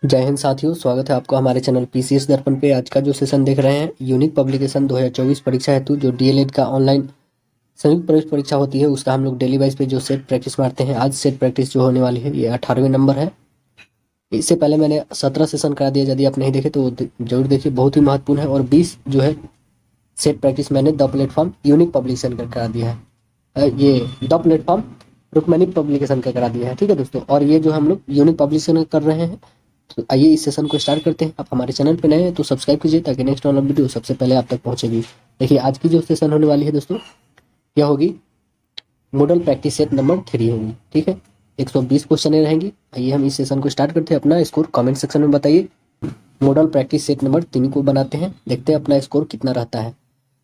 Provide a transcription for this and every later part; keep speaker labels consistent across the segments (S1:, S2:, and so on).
S1: जय हिंद साथियों, स्वागत है आपका हमारे चैनल पीसीएस दर्पण पे। आज का जो सेशन देख रहे हैं, यूनिक पब्लिकेशन 2024 परीक्षा हेतु जो डीएलएड का ऑनलाइन संयुक्त प्रवेश परीक्षा होती है, उसका हम लोग डेली वाइज पे जो सेट प्रैक्टिस मारते हैं। आज सेट प्रैक्टिस जो होने वाली है, ये 18वें नंबर है। इससे पहले मैंने 17 सेशन करा दिया, यदि आप नहीं देखे तो जरूर देखिए, बहुत ही महत्वपूर्ण है। और 20 जो है सेट प्रैक्टिस मैंने द प्लेटफॉर्म यूनिक पब्लिकेशन का करा दिया है। ये द प्लेटफॉर्म रुक्मणी पब्लिकेशन का करा दिया है, ठीक है दोस्तों। और ये जो हम लोग यूनिक पब्लिकेशन कर रहे हैं, तो आइए इस सेशन को स्टार्ट करते हैं। आप हमारे चैनल पे नए हैं तो सब्सक्राइब कीजिए, ताकि नेक्स्ट ऑनलाइन वीडियो सबसे पहले आप तक पहुंचेगी। देखिए, आज की जो सेशन होने वाली है दोस्तों, यह होगी मॉडल प्रैक्टिस सेट नंबर 3 होगी, ठीक है। 120 क्वेश्चन रहेंगी। आइए हम इस सेशन को स्टार्ट करते हैं। अपना स्कोर कमेंट सेक्शन में बताइए। मॉडल प्रैक्टिस सेट नंबर 3 को बनाते हैं, देखते हैं अपना स्कोर कितना रहता है।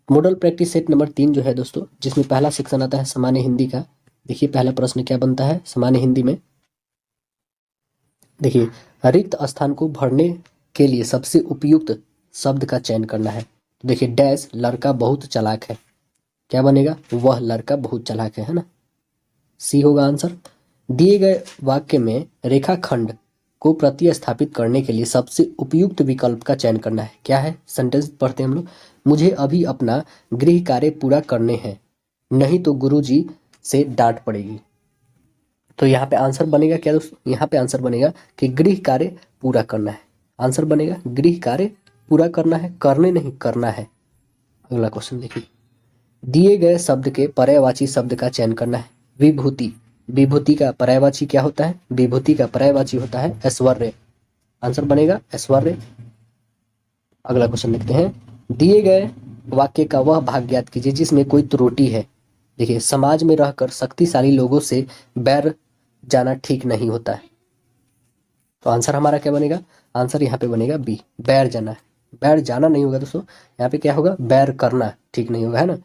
S1: मॉडल प्रैक्टिस सेट नंबर 3 जो है दोस्तों, जिसमें पहला सेक्शन आता है सामान्य हिंदी का। देखिए पहला प्रश्न क्या बनता है सामान्य हिंदी में। देखिए, रिक्त स्थान को भरने के लिए सबसे उपयुक्त शब्द का चयन करना है। तो देखिए, डैश लड़का बहुत चालाक है, क्या बनेगा? वह लड़का बहुत चालाक है ना। सी होगा आंसर। दिए गए वाक्य में रेखाखंड को प्रतिस्थापित करने के लिए सबसे उपयुक्त विकल्प का चयन करना है। क्या है? सेंटेंस पढ़ते हैं हम लोग। मुझे अभी अपना गृह कार्य पूरा करने हैं, नहीं तो गुरुजी से डांट पड़ेगी। तो यहाँ पे आंसर बनेगा क्या दोस्तों? यहाँ पे आंसर बनेगा कि गृह कार्य पूरा करना है। आंसर बनेगा गृह कार्य पूरा करना है, करने नहीं करना है। अगला क्वेश्चन देखिए, दिए गए शब्द के पर्यायवाची शब्द का चयन करना है। विभूति, विभूति का पर्यायवाची क्या होता है? विभूति का पर्यायवाची होता है ऐश्वर्य। आंसर बनेगा ऐश्वर्य। अगला क्वेश्चन देखते हैं, दिए गए वाक्य का वह भाग ज्ञात कीजिए जिसमें कोई त्रुटि है। देखिए, समाज में रहकर शक्तिशाली लोगों से बैर जाना ठीक नहीं होता है। तो आंसर हमारा क्या बनेगा? आंसर यहाँ पे बनेगा बी, बैर जाना है। बैर जाना नहीं होगा दोस्तों, यहाँ पे क्या होगा? बैर करना ठीक नहीं होगा, है ना।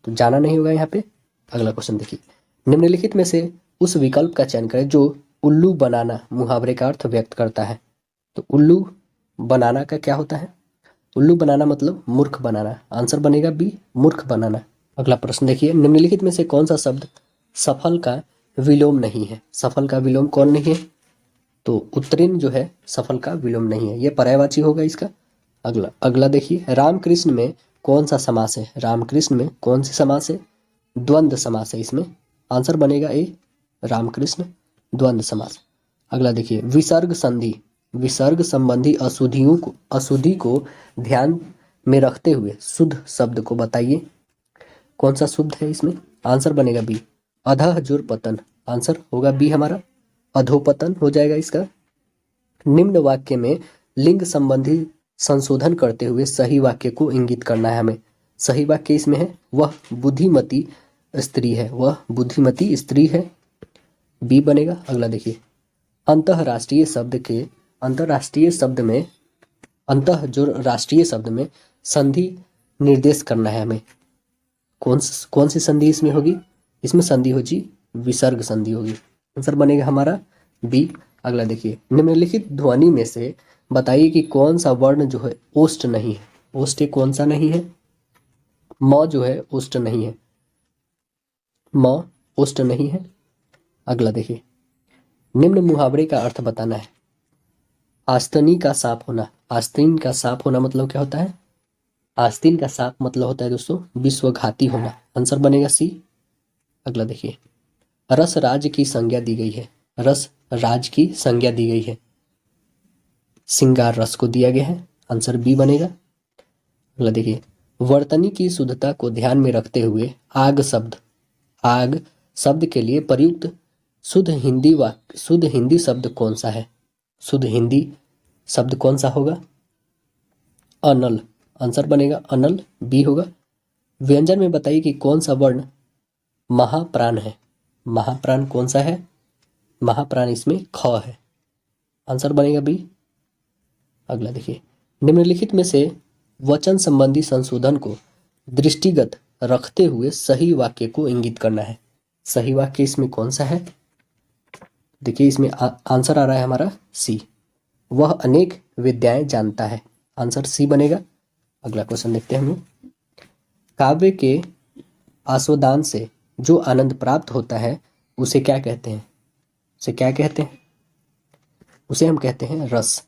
S1: तो जाना नहीं होगा यहाँ पे। अगला क्वेश्चन देखिए, निम्नलिखित में से उस विकल्प का चयन करें जो उल्लू बनाना मुहावरे का अर्थ व्यक्त करता है। तो उल्लू बनाना का क्या होता है? उल्लू बनाना मतलब मूर्ख बनाना। आंसर बनेगा बी, मूर्ख बनाना। अगला प्रश्न देखिए, निम्नलिखित में से कौन सा शब्द सफल का विलोम नहीं है? सफल का विलोम कौन नहीं है? तो उत्तीर्ण जो है सफल का विलोम नहीं है, ये पर्यायवाची होगा इसका। अगला देखिए, रामकृष्ण में कौन सा समास है? रामकृष्ण में कौन सी समास है? द्वंद्व समास है इसमें। आंसर बनेगा ए, रामकृष्ण द्वंद्व समास। अगला देखिए, विसर्ग संधि, विसर्ग संबंधी अशुद्धि को ध्यान में रखते हुए शुद्ध शब्द को बताइए। कौन सा शुद्ध है इसमें? आंसर बनेगा बी, अधः जुर पतन। आंसर होगा बी हमारा, अधोपतन हो जाएगा इसका। निम्न वाक्य में लिंग संबंधी संशोधन करते हुए सही वाक्य को इंगित करना है हमें। सही वाक्य इसमें है, वह बुद्धिमती स्त्री है, वह बुद्धिमती स्त्री है, बी बनेगा। अगला देखिए, अंतरराष्ट्रीय शब्द के अंतरराष्ट्रीय शब्द में अंतः जो राष्ट्रीय शब्द में संधि निर्देश करना है हमें। कौन सी संधि इसमें होगी? इसमें संधि होगी विसर्ग संधि होगी। आंसर बनेगा हमारा बी। अगला देखिए, निम्नलिखित ध्वनि में से बताइए कि कौन सा वर्ण जो है ओष्ठ नहीं है। ओष्ठ कौन सा नहीं है? म जो है ओष्ठ नहीं है, म ओष्ठ नहीं है। अगला देखिए, निम्न मुहावरे का अर्थ बताना है। आस्तीन का सांप होना, आस्तीन का सांप होना मतलब क्या होता है? आस्तीन का सांप मतलब होता है दोस्तों विश्वघाती होना। आंसर बनेगा सी। अगला देखिए, रस राज की संज्ञा दी गई है, रस राज की संज्ञा दी गई है, सिंगार रस को दिया गया है। आंसर बी बनेगा। अगला देखिए, वर्तनी की शुद्धता को ध्यान में रखते हुए आग शब्द के लिए प्रयुक्त शुद्ध हिंदी शब्द कौन सा है? शुद्ध हिंदी शब्द कौन सा होगा? अनल। आंसर बनेगा अनल, बी होगा। व्यंजन में बताइए कि कौन सा वर्ण महाप्राण है। महाप्राण कौन सा है? महाप्राण इसमें ख है। आंसर बनेगा बी। अगला देखिए, निम्नलिखित में से वचन संबंधी संशोधन को दृष्टिगत रखते हुए सही वाक्य को इंगित करना है। सही वाक्य इसमें कौन सा है? देखिए, इसमें आंसर आ रहा है हमारा सी, वह अनेक विद्याएं जानता है। आंसर सी बनेगा। अगला क्वेश्चन देखते हैं हम लोग, काव्य के आस्वादन से जो आनंद प्राप्त होता है उसे क्या कहते हैं? उसे क्या कहते हैं? उसे हम कहते हैं रस।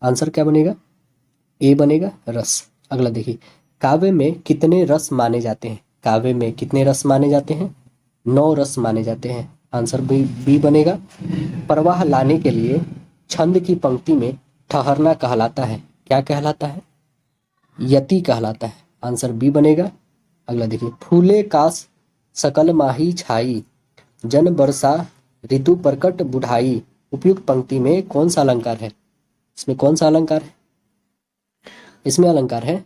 S1: आंसर क्या बनेगा? ए बनेगा रस। अगला देखिए, काव्य में कितने रस माने जाते हैं? काव्य में कितने रस माने जाते हैं? 9 रस माने जाते हैं। आंसर बी बनेगा। प्रवाह लाने के लिए छंद की पंक्ति में ठहरना कहलाता है, क्या कहलाता है? यति कहलाता है। आंसर बी बनेगा। अगला देखिए, फूले कास सकल माही छाई, जन बरसा ऋतु प्रकट बुढ़ाई, उपयुक्त पंक्ति में कौन सा अलंकार है? इसमें कौन सा अलंकार है? इसमें अलंकार है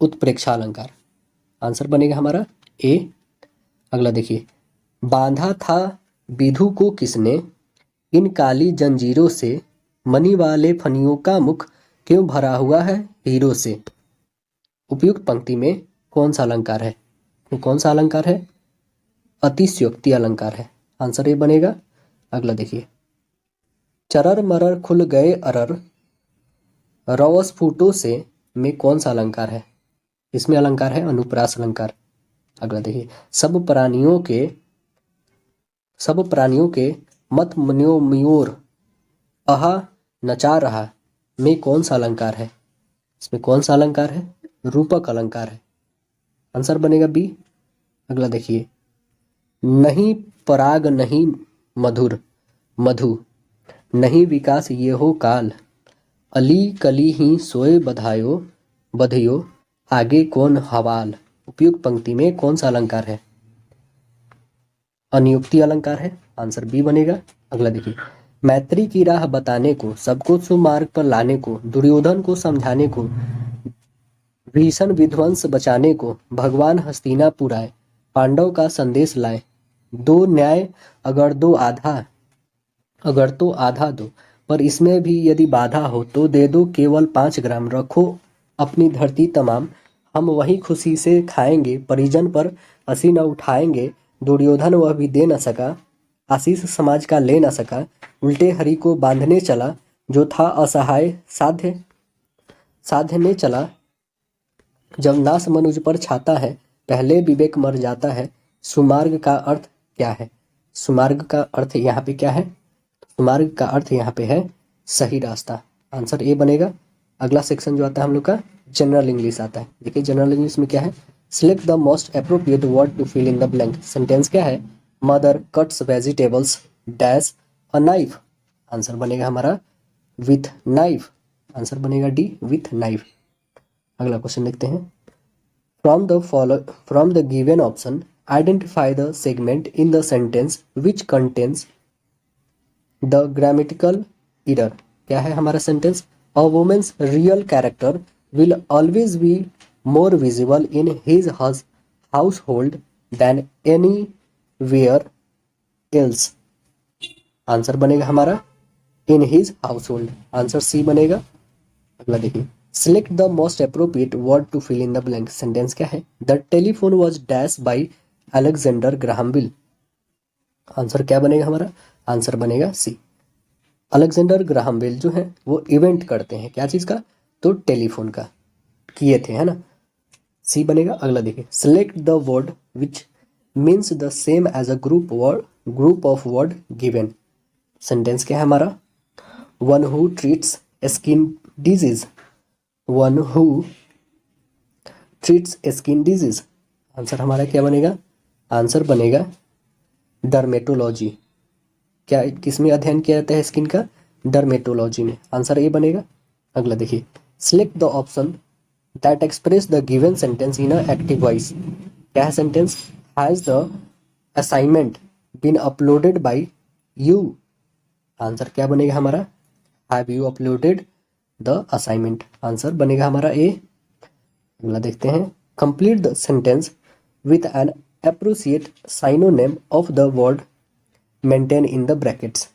S1: उत्प्रेक्षा अलंकार। आंसर बनेगा हमारा ए। अगला देखिए, बांधा था विधु को किसने, इन काली जंजीरों से, मणि वाले फनियों का मुख क्यों भरा हुआ है हीरो से। उपयुक्त पंक्ति में कौन सा अलंकार है? कौन सा अलंकार है? अतिशयोक्ति अलंकार है। आंसर ए बनेगा। अगला देखिए, चरर मरर खुल गए अरर, रवस फूटों से में कौन सा अलंकार है? इसमें अलंकार है अनुप्रास अलंकार। अगला देखिए, सब प्राणियों के मत मन्यो मयूर अहा नचा रहा में कौन सा अलंकार है? इसमें कौन सा अलंकार है? रूपक अलंकार है। आंसर बनेगा बी। अगला देखिए, नहीं पराग नहीं मधुर मधु, नहीं विकास ये हो काल, अली कली ही सोए बधायो बधियो, आगे कौन हवाल। उपयुक्त पंक्ति में कौन सा अलंकार है? अनियुक्ति अलंकार है। आंसर बी बनेगा। अगला देखिए, मैत्री की राह बताने को, सबको सुमार्ग पर लाने को, दुर्योधन को समझाने को, भीषण विध्वंस बचाने को, भगवान हस्तिनापुर आए, पांडव का संदेश लाए, दो न्याय अगर तो आधा दो, पर इसमें भी यदि बाधा हो तो दे दो केवल 5 ग्राम, रखो अपनी धरती तमाम, हम वही खुशी से खाएंगे, परिजन पर हंसी न उठाएंगे, दुर्योधन वह भी दे न सका, आशीष समाज का ले न सका, उल्टे हरि को बांधने चला, जो था असहाय साध्य ने चला, जब नाश मनुज पर छाता है, पहले विवेक मर जाता है, सुमार्ग का अर्थ क्या है? सुमार्ग का अर्थ यहाँ पे क्या है? सुमार्ग का अर्थ यहाँ पे है सही रास्ता। आंसर ए बनेगा। अगला सेक्शन जो आता है हम लोग का जनरल इंग्लिश आता है। देखिए जनरल इंग्लिश में क्या है? Select the most appropriate word to fill in the blank. Sentence क्या है? Mother cuts vegetables dash a knife. Answer बनेगा हमारा विथ नाइफ। आंसर बनेगा डी विथ नाइफ। अगला क्वेश्चन देखते हैं। From the given option identify the segment in the sentence which contains the grammatical error. क्या है हमारा सेंटेंस? A women's real character will always be more visible in his household then any where else. Answer बनेगा हमारा in his household. Answer C बनेगा। अगला देखिए, select the most appropriate word to fill in the blank. Sentence क्या है? The telephone was dash by Alexander Graham Bell. Answer क्या बनेगा हमारा? आंसर बनेगा सी। अलेक्जेंडर ग्राहम बेल जो है वो इवेंट करते हैं क्या चीज़ का? तो टेलीफोन का किए थे, है ना। सी बनेगा। अगला देखिए, select the word which means the same as a group of word given. Sentence क्या है हमारा? One who treats skin disease. One who treats skin disease. Answer हमारा क्या बनेगा? आंसर बनेगा डर्मेटोलॉजी। क्या किसमें अध्ययन किया जाता है स्किन का? डर्मेटोलॉजी में। आंसर ए बनेगा। अगला देखिए, select the option that express the given sentence in a active voice. क्या है sentence? Has the assignment been uploaded by you. Answer क्या बनेगा हमारा? Have you uploaded the assignment. Answer बनेगा हमारा ए। अगला देखते हैं, complete the sentence with an appropriate synonym of the word mentioned in the brackets.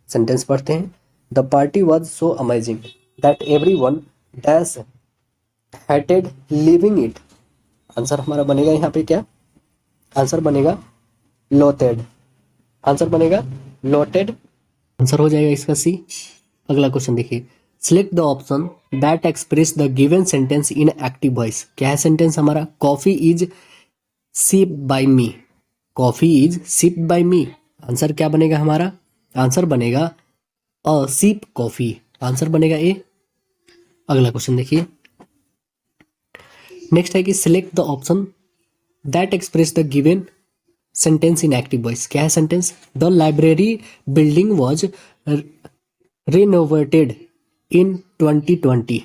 S1: Sentence पढ़ते हैं। The party was so amazing that everyone dash hated living it. Answer हमारा बनेगा यहाँ पे क्या? आंसर बनेगा लोटेड। आंसर बनेगा लोटेड। आंसर हो जाएगा इसका सी। अगला क्वेश्चन देखिए, select the option that express the given sentence in active voice. क्या है सेंटेंस हमारा? Coffee is sip by me. Coffee is sip by me. Answer क्या बनेगा हमारा? आंसर बनेगा अ सिप कॉफी। आंसर बनेगा ए। अगला क्वेश्चन देखिए, नेक्स्ट है कि select the option that express the given sentence in active voice. क्या है sentence? The library building was renovated in 2020।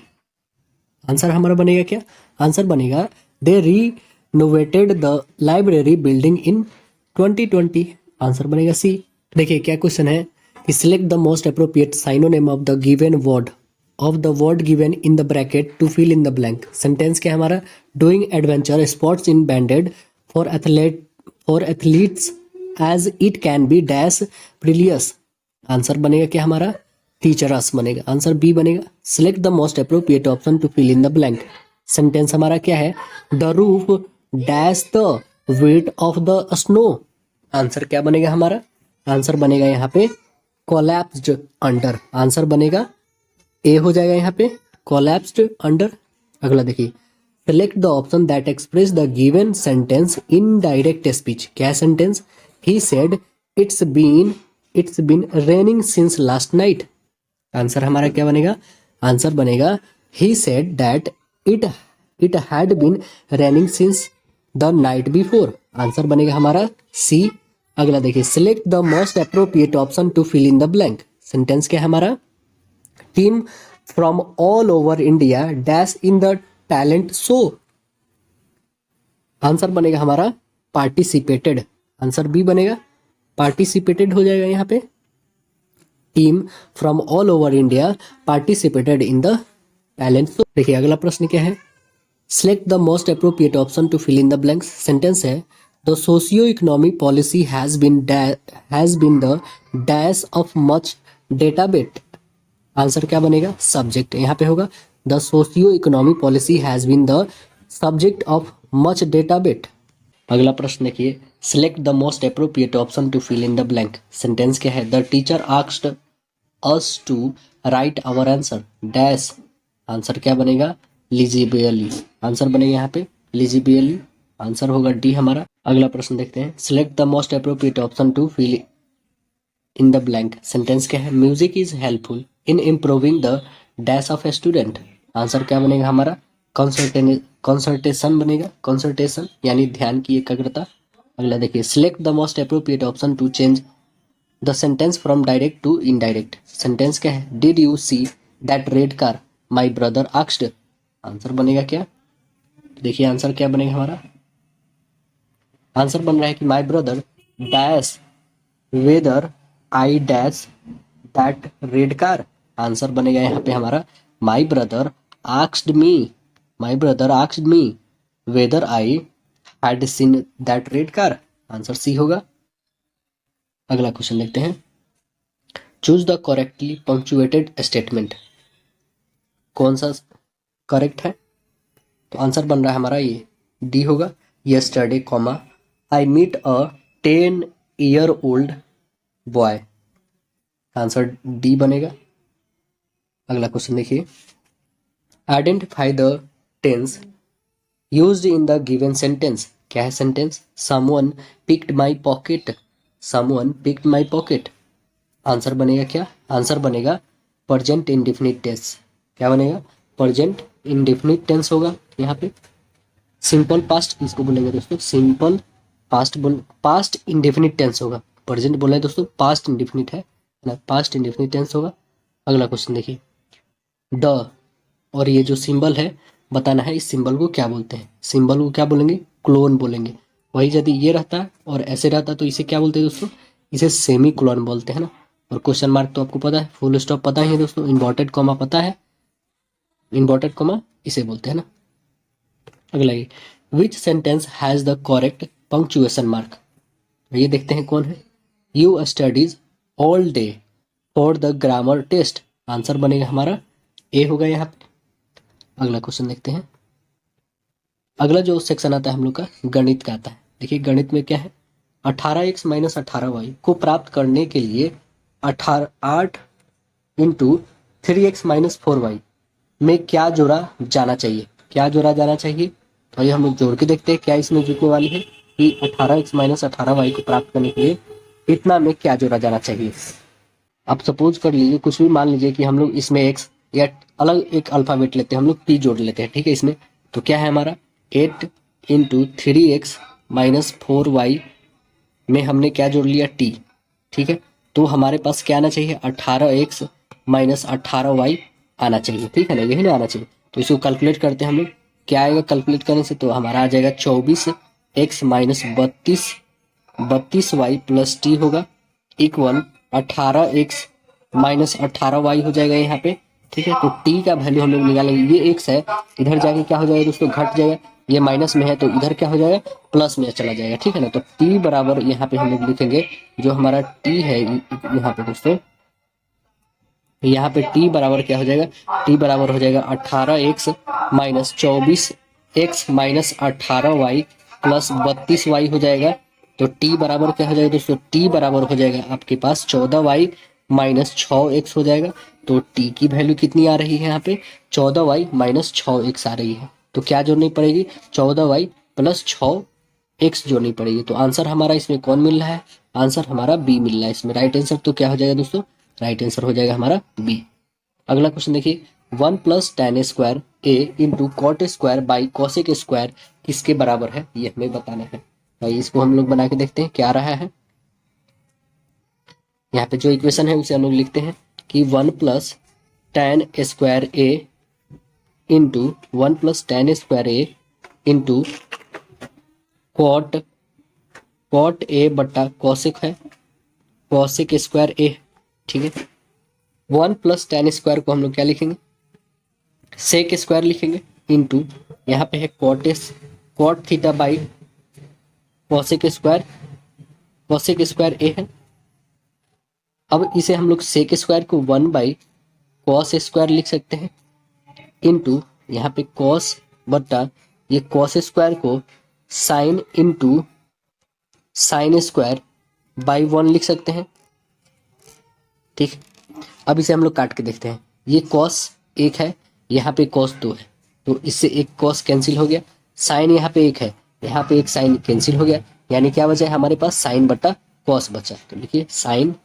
S1: Answer हमारा बनेगा क्या? आंसर बनेगा they renovated the library building in 2020। Answer बनेगा सी। देखिए क्या क्वेश्चन है कि select the most appropriate synonym of the given word of the word given in the bracket to fill in the blank. Sentence क्या है हमारा? Doing adventure sports in banded for athletes as it can be dash perilous. Answer बनेगा क्या हमारा? Treacherous बनेगा। Answer B बनेगा। Select the most appropriate option to fill in the blank. Sentence हमारा क्या है? The roof dash the weight of the snow. Answer क्या बनेगा हमारा? आंसर बनेगा यहाँ पे कोलैप्स्ड अंडर। आंसर बनेगा ए हो जाएगा यहाँ पे कोलैप्स्ड अंडर। अगला देखिए, select the option that express the given sentence in direct speech. क्या sentence? He said it's been raining since last night. Answer हमारा क्या बनेगा? आंसर बनेगा he said that it had been raining since the night before. Answer बनेगा हमारा C. अगला देखिए, select the most appropriate option to fill in the blank. Sentence क्या है हमारा? Team from all over India dash in the talent show. Answer बनेगा हमारा participated. Answer B बनेगा पार्टिसिपेटेड हो जाएगा यहाँ पे। Team from all over India participated in the talent show. देखिए अगला प्रश्न क्या है? Select the most appropriate option to fill in the blanks. Sentence है the socio economic policy has been the dash of much debate. Answer क्या बनेगा? Subject यहाँ पे होगा the socio economic policy has been the subject of much data बेट। अगला प्रश्न देखिए, select the most appropriate option to fill in the blank. Sentence क्या है? The teacher asked us to write our answer dash. Answer क्या बनेगा? लिजिबली। Answer बनेगा यहाँ पे लिजिबली। आंसर होगा डी हमारा। अगला प्रश्न देखते हैं, select the most appropriate option to fill in the blank. Sentence क्या है? Music is helpful in improving the dash of a student. Answer क्या बनेगा हमारा? कंसंट्रेशन बनेगा। कंसंट्रेशन यानी ध्यान की एकाग्रता। अगला देखिए, select the most appropriate option to change the sentence from direct to indirect. Sentence क्या है? Did you see that red car my brother asked. Answer बनेगा क्या? देखिए आंसर क्या बनेगा हमारा? आंसर बन रहा है कि my brother dash whether I dash that red car. Answer बनेगा यहाँ पे हमारा my brother asked me whether I had seen that red car. Answer C होगा। अगला क्वेश्चन देखते हैं, choose the correctly punctuated statement. कौन सा करेक्ट है? तो आंसर बन रहा है हमारा ये डी होगा। Yesterday comma I meet a 10-year-old boy. Answer D बनेगा। अगला क्वेश्चन देखिए, identify the tense used in the given sentence. क्या है sentence? Someone picked my pocket. Someone picked my pocket. Answer बनेगा क्या? आंसर बनेगा प्रेजेंट इंडेफिनिट टेंस। क्या बनेगा? प्रेजेंट इंडेफिनिट टेंस होगा यहाँ पे। सिंपल पास्ट किसको बोलेंगे दोस्तों? सिंपल पास्ट इंडेफिनिट टेंस होगा। प्रेजेंट बोल रहे हैं दोस्तों, पास्ट इंडेफिनिट है ना, पास्ट इंडेफिनिट टेंस होगा। अगला क्वेश्चन देखिए, द और ये जो सिंबल है बताना है इस सिंबल को क्या बोलते हैं। सिंबल को क्या बोलेंगे? क्लोन बोलेंगे। वही यदि ये रहता और ऐसे रहता तो इसे क्या बोलते हैं दोस्तों? इसे सेमी क्लोन बोलते हैं ना। और क्वेश्चन मार्क तो आपको पता है, फुल स्टॉप पता ही है दोस्तों, इन्वर्टेड कॉमा पता है, इन्वर्टेड कॉमा इसे बोलते हैं ना। अगला ये, which sentence has the correct punctuation mark. ये देखते हैं कौन है। You studies all day for the grammar test. Answer बनेगा हमारा ए होगा यहाँ पे। अगला क्वेश्चन देखते हैं, अगला जो सेक्शन आता है हम लोग का गणित का आता है। देखिए गणित में क्या है, 18x माइनस 18y को प्राप्त करने के लिए 8 इंटू 3x माइनस 4y में क्या जोड़ा जाना चाहिए। क्या जोड़ा जाना चाहिए? तो ये हम लोग जोड़ के देखते हैं क्या इसमें जुड़ने वाली है कि 18x माइनस 18y को प्राप्त करने के लिए इतना में क्या जोड़ा जाना चाहिए। आप सपोज कर लीजिए, कुछ भी मान लीजिए कि हम लोग इसमें x या अलग एक अल्फाबेट लेते हैं हम लोग, टी जोड़ लेते हैं, ठीक है। इसमें तो क्या है हमारा 8 इंटू 3x माइनस 4y में हमने क्या जोड़ लिया, टी, ठीक है। तो हमारे पास क्या आना चाहिए, 18x माइनस 18y आना चाहिए, ठीक है ना, यही ना आना चाहिए। तो इसको कैलकुलेट करते हैं हम लोग, क्या आएगा कैलकुलेट करने से, तो हमारा आ जाएगा 24x minus 32y plus T होगा इक्वल 18x माइनस 18y हो जाएगा यहाँ पे, ठीक है। तो टी का वैल्यू हम लोग निकालेंगे, ये x है, इधर जाके क्या हो जाएगा दोस्तों, घट जाएगा, ये माइनस में है तो इधर क्या हो जाएगा, प्लस में चला जाएगा, ठीक है ना। तो t बराबर यहाँ पे हम लोग लिखेंगे, जो हमारा t है यहाँ पे दोस्तों, यहाँ पे t बराबर क्या हो जाएगा, t बराबर हो जाएगा 18x minus 24x minus 18y plus 32y हो जाएगा। तो t बराबर क्या हो जाएगा दोस्तों, t बराबर हो जाएगा आपके पास 14y माइनस 6x हो जाएगा। तो t की वैल्यू कितनी आ रही है यहाँ पे, 14y माइनस 6x आ रही है। तो क्या जोड़नी पड़ेगी, 14y प्लस 6x जोड़नी पड़ेगी। तो आंसर हमारा इसमें कौन मिल रहा है, आंसर हमारा बी मिल रहा है इसमें, राइट आंसर तो क्या हो जाएगा दोस्तों, राइट आंसर हो जाएगा हमारा बी। अगला क्वेश्चन देखिए, 1 plus tan square A into cot square by cosec square किसके बराबर है, ये हमें बताना है। भाई इसको हम लोग बना के देखते हैं क्या रहा है। यहाँ पे जो इक्वेशन है उसे हम लोग लिखते हैं कि 1 plus tan square A into 1 plus tan square A into cot A बट्टा कॉसेक है, कॉसेक स्क्वायर ए, ठीक है। 1 प्लस टेन स्क्वायर को हम लोग क्या लिखेंगे, सेक स्क्वायर लिखेंगे, इंटू यहाँ पे है cot theta by cosec square A है। अब इसे हम लोग सेक स्क्वायर को 1 बाई कॉस स्क्वायर लिख सकते हैं, इंटू यहाँ पे कॉस बट्टा ये कॉस स्क्वायर को sine into sine square by 1 लिख सकते हैं, ठीक। अब इसे हम लोग काट के देखते हैं, ये कॉस 1 है, यहाँ पे कॉस 2 है, तो इससे एक कॉस कैंसिल हो गया, साइन यहाँ पे 1 है, यहाँ पे एक साइन कैंसिल हो गया, यानी क्या बचा है हमारे पास, साइन बट्टा कॉस बचा। तो देखिए साइन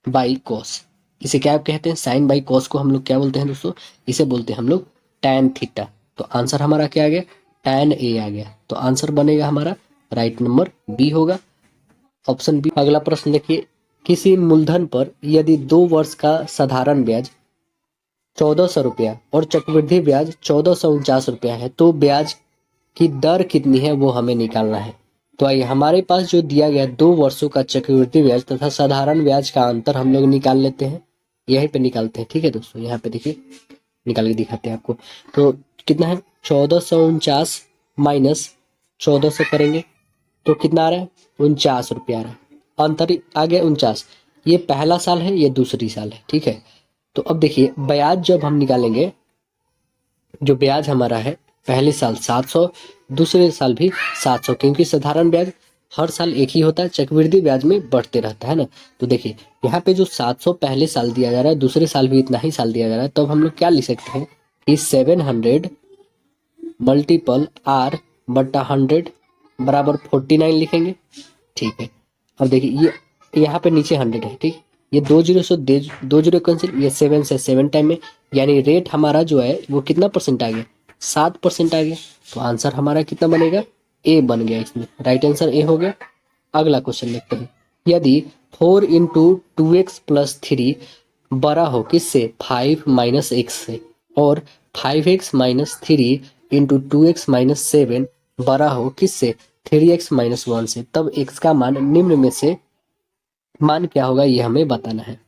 S1: बाई कॉस, इसे क्या कहते हैं, साइन बाई कॉस को हम लोग क्या बोलते हैं दोस्तों, इसे बोलते हैं हम लोग टैन थीटा। तो आंसर हमारा क्या आ गया, टैन ए आ गया। तो आंसर बनेगा हमारा राइट नंबर बी होगा, ऑप्शन बी। अगला प्रश्न देखिए, किसी मूलधन पर यदि 2 वर्ष का साधारण ब्याज 1400 रुपया और चक्रवृद्धि ब्याज 1449 रुपया है, तो ब्याज की दर कितनी है वो हमें निकालना है। तो आइए हमारे पास जो दिया गया 2 वर्षों का चक्रवृद्धि ब्याज तथा साधारण ब्याज का अंतर हम लोग निकाल लेते हैं, यहीं पे निकालते हैं, ठीक है दोस्तों। यहाँ पे देखिए निकाल के दिखाते हैं आपको। तो कितना है, 1449 माइनस 1400 करेंगे तो कितना आ रहा है, 49 रुपया आ रहा है, अंतर आ गया 49। ये पहला साल है, ये दूसरी साल है, ठीक है। तो अब देखिए ब्याज जब हम निकालेंगे, जो ब्याज हमारा है पहले साल 700, दूसरे साल भी 700, क्योंकि साधारण ब्याज हर साल एक ही होता है, चक्रवृद्धि ब्याज में बढ़ते रहता है ना। तो देखिए यहाँ पे जो 700 पहले साल दिया जा रहा है, दूसरे साल भी इतना ही साल दिया जा रहा है, तब हम लोग क्या लिख सकते हैं कि 700 मल्टीपल आर बट्टा 100 बराबर 49 लिखेंगे, ठीक है। अब देखिए ये यहाँ पे नीचे 100 है, ठीक, ये 2 से 2 कैंसिल, ये 7 से 7 टाइम में, यानी रेट हमारा जो है वो कितना परसेंट आ गया, 7% आ गया। तो आंसर हमारा कितना बनेगा, ए बन गया, इसमें राइट आंसर ए हो गया। अगला क्वेश्चन देखते हैं, यदि 4 इंटू 2x प्लस 3 बड़ा हो किससे, 5 माइनस x से, और 5x minus 3 into 2x minus 7 बड़ा हो किससे, 3x माइनस 1 से, तब x का मान निम्न में से मान क्या होगा, ये हमें बताना है।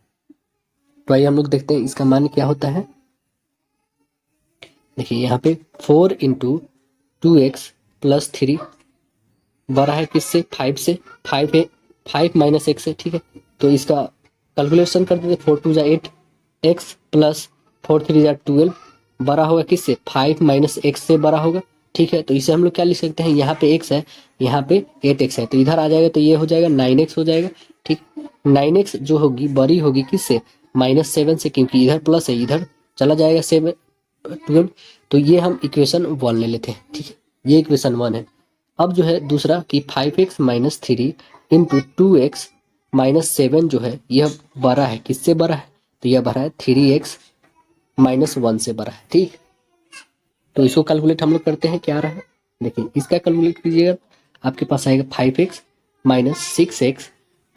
S1: तो आइए हम लोग देखते हैं इसका मान क्या होता है। देखिए यहाँ पे 4 इंटू 2x प्लस 3 बड़ा है किससे, 5 से, 5 माइनस x से, ठीक है। तो इसका कैलकुलेशन कर देते, 4 2 8 x प्लस 4 3 12 बड़ा होगा किससे, 5 माइनस x से बड़ा होगा, ठीक है। तो इसे हम लोग क्या लिख सकते हैं, यहाँ पे x है, यहाँ पे 8x है, तो इधर आ जाएगा, तो ये हो जाएगा 9x हो जाएगा, ठीक। 9x जो होगी बड़ी होगी किससे, -7 से, क्योंकि इधर प्लस है, इधर चला जाएगा 7 12। तो ये हम इक्वेशन 1 ले लेते हैं, ठीक है, ये इक्वेशन 1 है। अब जो है दूसरा कि 5x minus 3 into 2x minus 7 जो है यह बड़ा है किससे बड़ा है, तो यह बड़ा है 3x -1 से बड़ा है। ठीक, तो इसको कैलकुलेट हम लोग करते हैं, क्या आ रहा है देखिए, इसका कैलकुलेट कीजिएगा, आपके पास आएगा 5x माइनस 6x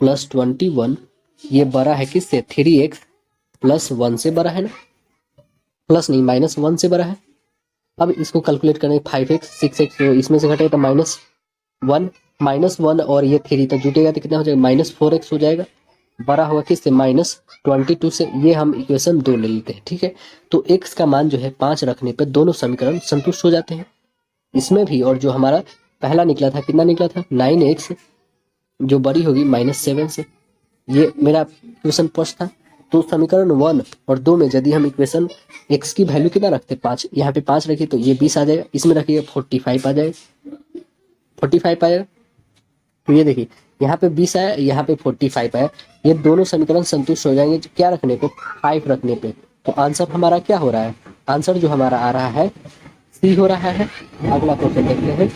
S1: प्लस 21, ये बड़ा है किससे, 3x प्लस 1 से बड़ा है ना, प्लस नहीं -1 से बड़ा है। अब इसको कैलकुलेट करेंगे 5x 6x, तो इसमें से घटेगा तो -1 और ये 3 तो जुटेगा तो कितना हो जाएगा, -4x हो जाएगा, बड़ा होगा किससे, -22 से। ये हम इक्वेशन 2 ले लेते हैं। ठीक है, तो x का मान जो है 5 रखने पे दोनों समीकरण संतुष्ट हो जाते हैं, इसमें भी। और जो हमारा पहला निकला था, कितना निकला था, 9x, जो बड़ी होगी -7 से। ये मेरा इक्वेशन फर्स्ट था। तो समीकरण 1 और 2 में यदि हम इक्वेशन x की वैल्यू कितना रखते, 5, यहाँ पे 5 रखिए तो ये 20 आ जाएगा, इसमें रखिए 45 आ जाएगा, 45 आएगा। तो ये देखिए यहाँ पे 20 आया, यहाँ पे 45 आया, ये दोनों समीकरण संतुष्ट हो जाएंगे क्या रखने को, 5 रखने पे। तो आंसर हमारा क्या हो रहा है, आंसर जो हमारा आ रहा है सी हो रहा है। अगला क्वेश्चन देखते हैं।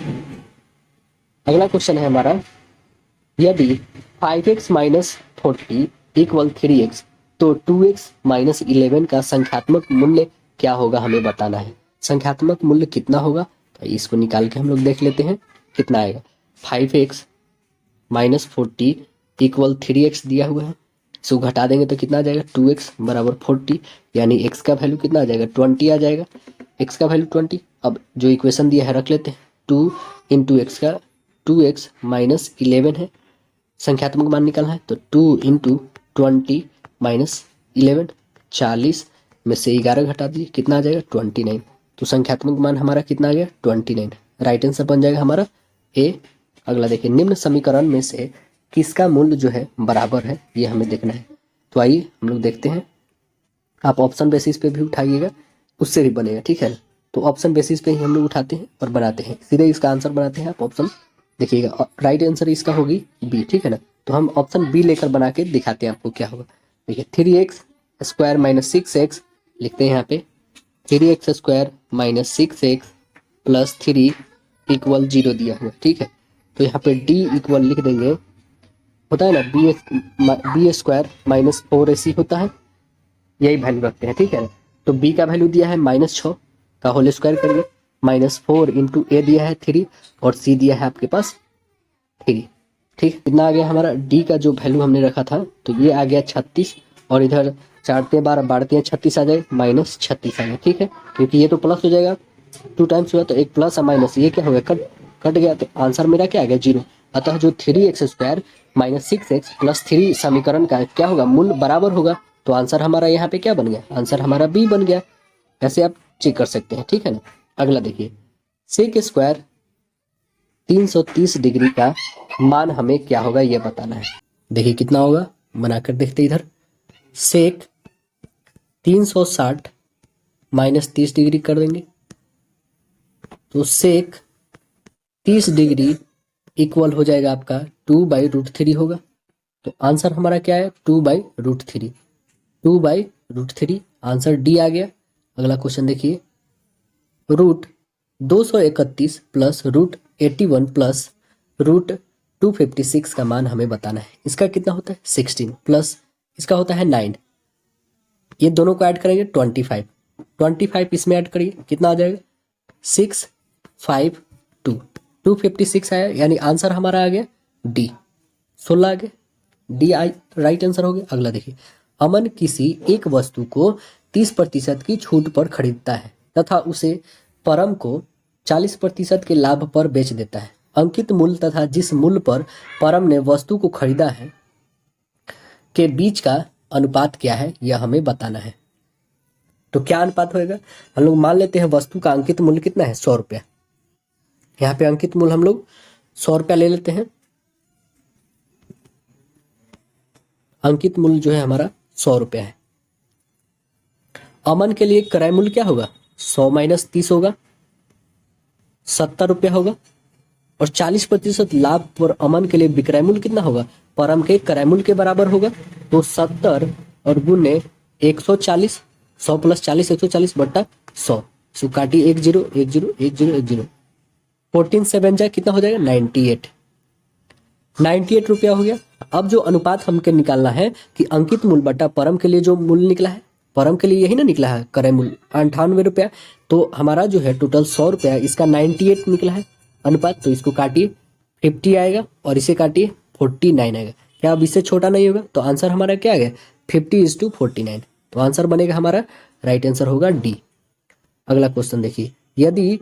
S1: अगला क्वेश्चन है हमारा, यदि 5x माइनस 40 इक्वल 3x, तो 2x माइनस 11 का संख्यात्मक मूल्य क्या होगा, हमें बताना है। संख्यात्मक मूल्य कितना होगा, तो इसको निकाल के हम लोग देख लेते हैं कितना आएगा। 5x माइनस 40 इक्वल 3x दिया हुआ है, इसको घटा देंगे तो कितना आ जाएगा, 2x बराबर 40, यानी x का वैल्यू कितना आ जाएगा, 20 आ जाएगा, x का वैल्यू 20। अब जो इक्वेशन दिया है रख लेते हैं, 2 इंटू एक्स का 2x माइनस 11 है, संख्यात्मक मान निकालना है, तो 2 इंटू 20 माइनस 11, 40 में से 11 घटा दीजिए, कितना आ जाएगा, 29। तो संख्यात्मक मान हमारा कितना आ गया, 29। राइट आंसर बन जाएगा हमारा ए। अगला देखिए, निम्न समीकरण में से किसका मूल्य जो है बराबर है, ये हमें देखना है। तो आइए हम लोग देखते हैं, आप ऑप्शन बेसिस पे भी उठाइएगा, उससे भी बनेगा। ठीक है, तो ऑप्शन बेसिस पे ही हम लोग उठाते हैं और बनाते हैं, सीधे इसका आंसर बनाते हैं। आप ऑप्शन देखिएगा, राइट आंसर इसका होगी बी। ठीक है ना, तो हम ऑप्शन बी लेकर बना के दिखाते हैं आपको क्या होगा। देखिए 3x स्क्वायर माइनस 6x लिखते हैं यहाँ पे, 3x square minus 6x plus 3 equal 0 दिया हुआ। ठीक है, तो यहाँ पे d इक्वल लिख देंगे, होता है ना बी स्क्वायर माइनस 4ac होता है, यही वैल्यू रखते हैं। ठीक है, तो b का वैल्यू दिया है -6 का होल स्क्वायर करिए, -4 इंटू ए दिया है 3 और c दिया है आपके पास 3। ठीक, कितना आ गया हमारा, d का जो वैल्यू हमने रखा था, तो ये आ गया 36, और इधर चाटते बार बाढ़ते हैं 36 आ जाए, -36 आ गया। ठीक है, क्योंकि ये तो प्लस हो जाएगा, 2 टाइम्स हुआ तो एक प्लस और माइनस, ये क्या हो गया, कट गया, तो आंसर मेरा क्या आ गया, 0। अतः जो 3x square minus 6x plus 3 समीकरण का क्या होगा, मूल्य बराबर होगा। तो आंसर हमारा यहाँ पे क्या बन गया, आंसर हमारा बी बन गया। ऐसे आप चेक कर सकते हैं। ठीक है ना, अगला देखिए, सेक स्क्वायर 330 डिग्री का मान हमें क्या होगा, ये बताना है। देखिए कितना होगा, बनाकर देखते इधर, सेक 360 माइनस 30 डिग्री कर देंगे, तो सेक 30 डिग्री इक्वल हो जाएगा आपका 2/√3 होगा। तो आंसर हमारा क्या है, 2/√3, 2/√3, आंसर डी आ गया। अगला क्वेश्चन देखिए, √231 प्लस √81 प्लस √256 का मान हमें बताना है। इसका कितना होता है, 16 प्लस इसका होता है 9, ये दोनों को ऐड करेंगे 25 इसमें ऐड करिए, कितना आ जाएगा, 652, 256 आया, यानी आंसर हमारा आ गया डी, 16 आ गया, डी आई राइट आंसर हो गया। अगला देखिए, अमन किसी एक वस्तु को 30% की छूट पर खरीदता है तथा उसे परम को 40% के लाभ पर बेच देता है। अंकित मूल्य तथा जिस मूल्य पर परम ने वस्तु को खरीदा है के बीच का अनुपात क्या है, यह हमें बताना है। तो क्या अनुपात होएगा, हम लोग मान लेते हैं वस्तु का अंकित मूल्य कितना है, 100 रुपया। यहाँ पे अंकित मूल्य हम लोग 100 रुपया ले लेते हैं, अंकित मूल्य जो है हमारा 100 रुपया है। अमन के लिए क्रय मूल्य क्या होगा, 100 माइनस 30 होगा, 70 रुपया होगा, और 40% लाभ पर अमन के लिए विक्रय मूल्य कितना होगा, परम के क्रय मूल्य के बराबर होगा। तो 70 और गुने 140, 100 प्लस 40 140 बट्टा 100, सो काटी 10 10 10 10, 14 7 जा कितना हो जाएगा, 98 रुपया हो गया। अब जो अनुपात हमके निकालना है कि अंकित मूल्य बट्टा परम के लिए जो मूल्य निकला है परम के लिए यही ना निकला है क्रय मूल्य 98 रुपया। तो हमारा जो है टोटल 100 रुपया, इसका 98 निकला है अनुपात। तो इसको काटिए 50 आएगा और इसे काटिए 49 आएगा। क्या अब इससे छोटा नहीं होगा? तो आंसर हमारा क्या आ गया? 50:49। तो आंसर बनेगा हमारा, राइट आंसर होगा डी। अगला क्वेश्चन देखिए, यदि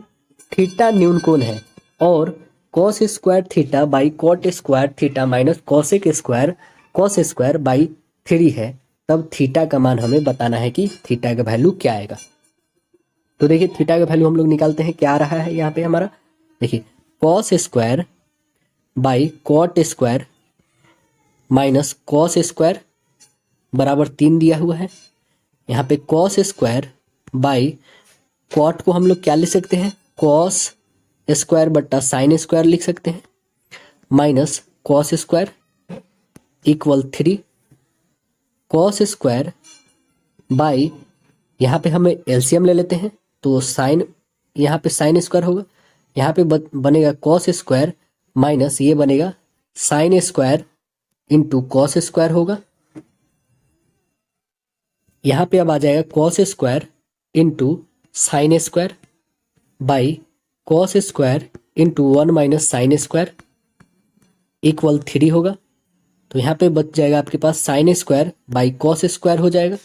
S1: थीटा न्यून कोण है और cos square theta by cot square theta minus cosec square cos square by 3 है, तब थीटा का मान हमें बताना है कि थीटा का वैल्यू क्या आएगा। तो देखिए थीटा का वैल्यू हम लोग निकालते हैं, क्या आ रहा है यहाँ पे हमारा, देखिए cos square by cot square minus cos square बराबर 3 दिया हुआ है। यहाँ पे कॉस स्क्वायर बाई कॉट को हम लोग क्या लिख सकते हैं, कॉस स्क्वायर बट्टा साइन स्क्वायर लिख सकते हैं, minus cos square equal 3 cos square by, यहाँ पे हमें एलसीएम ले लेते हैं तो साइन, यहाँ पे साइन स्क्वायर होगा, यहाँ पे बनेगा कॉस स्क्वायर माइनस ये बनेगा sine square into cos square होगा। यहाँ पे अब आ जाएगा cos square into sine square by cos square into 1 minus sine square equal 3 होगा। तो यहाँ पे बच जाएगा आपके पास sine square by cos square हो जाएगा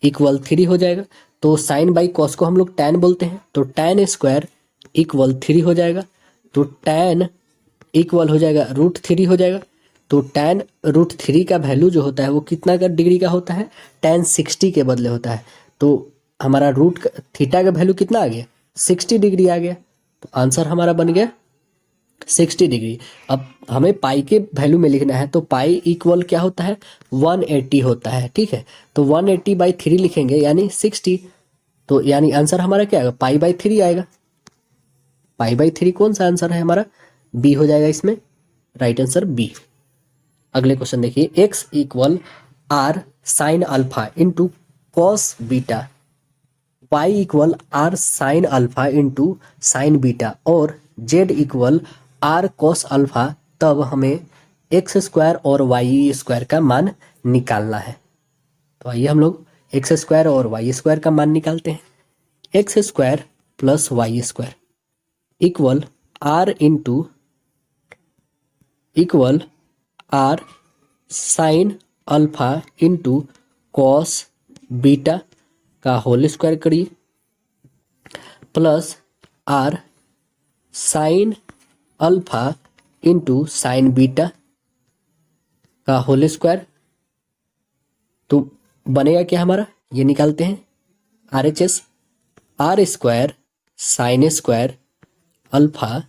S1: इक्वल 3 हो जाएगा। तो साइन बाई कॉस को हम लोग टैन बोलते हैं, तो टैन स्क्वायर इक्वल 3 हो जाएगा। तो टैन इक्वल हो जाएगा √3 हो जाएगा। तो टैन √3 का वैल्यू जो होता है वो कितना का डिग्री का होता है, टैन 60 के बदले होता है। तो हमारा रूट थीटा का वैल्यू कितना आ गया, 60 डिग्री आ गया। तो आंसर हमारा बन गया 60 डिग्री। अब हमें पाई के वैल्यू में लिखना है, तो पाई इक्वल क्या होता है, 180 होता है, ठीक है। तो 180/3 लिखेंगे यानी 60। तो यानी आंसर हमारा क्या आएगा, पाई/3 आएगा। पाई/3 कौन सा आंसर है हमारा, बी हो जाएगा इसमें, राइट आंसर बी। अगले क्वेश्चन देखिए, x equal R sine alpha into cos beta, y equal R sine alpha into sine beta और z equal R cos alpha, तब हमें एक्स स्क्वायर और वाई स्क्वायर का मान निकालना है। तो आइए हम लोग एक्स स्क्वायर और वाई स्क्वायर का मान निकालते हैं। X square plus Y square equal R into equal R sine alpha into cos beta का होल स्क्वायर करिए plus R sine alpha into sine beta का होल स्क्वायर। तो बनेगा क्या हमारा, ये निकालते हैं RHS, R square sine square alpha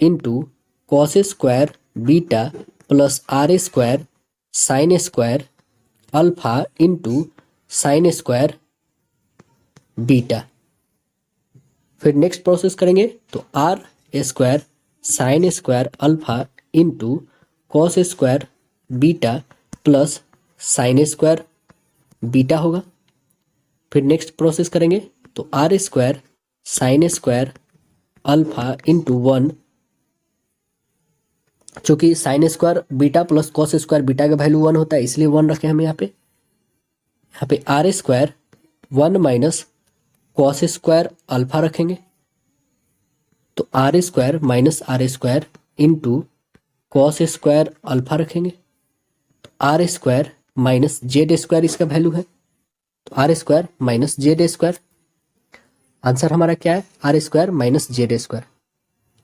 S1: into cos square beta plus R square sine square alpha into sine square beta. फिर नेक्स्ट प्रोसेस करेंगे तो R square sine square alpha into cos square beta plus sine square beta होगा। फिर next process करेंगे तो R square sine square alpha into 1, चूंकि sine square beta plus cos square beta का value 1 होता है इसलिए 1 रखे हम यहाँ पे R square 1 minus cos square alpha रखेंगे। तो R square minus R square into cos square alpha रखेंगे। तो R square minus Z square इसका वैल्यू है, तो R square minus Z square. Answer हमारा क्या है, R square minus Z square.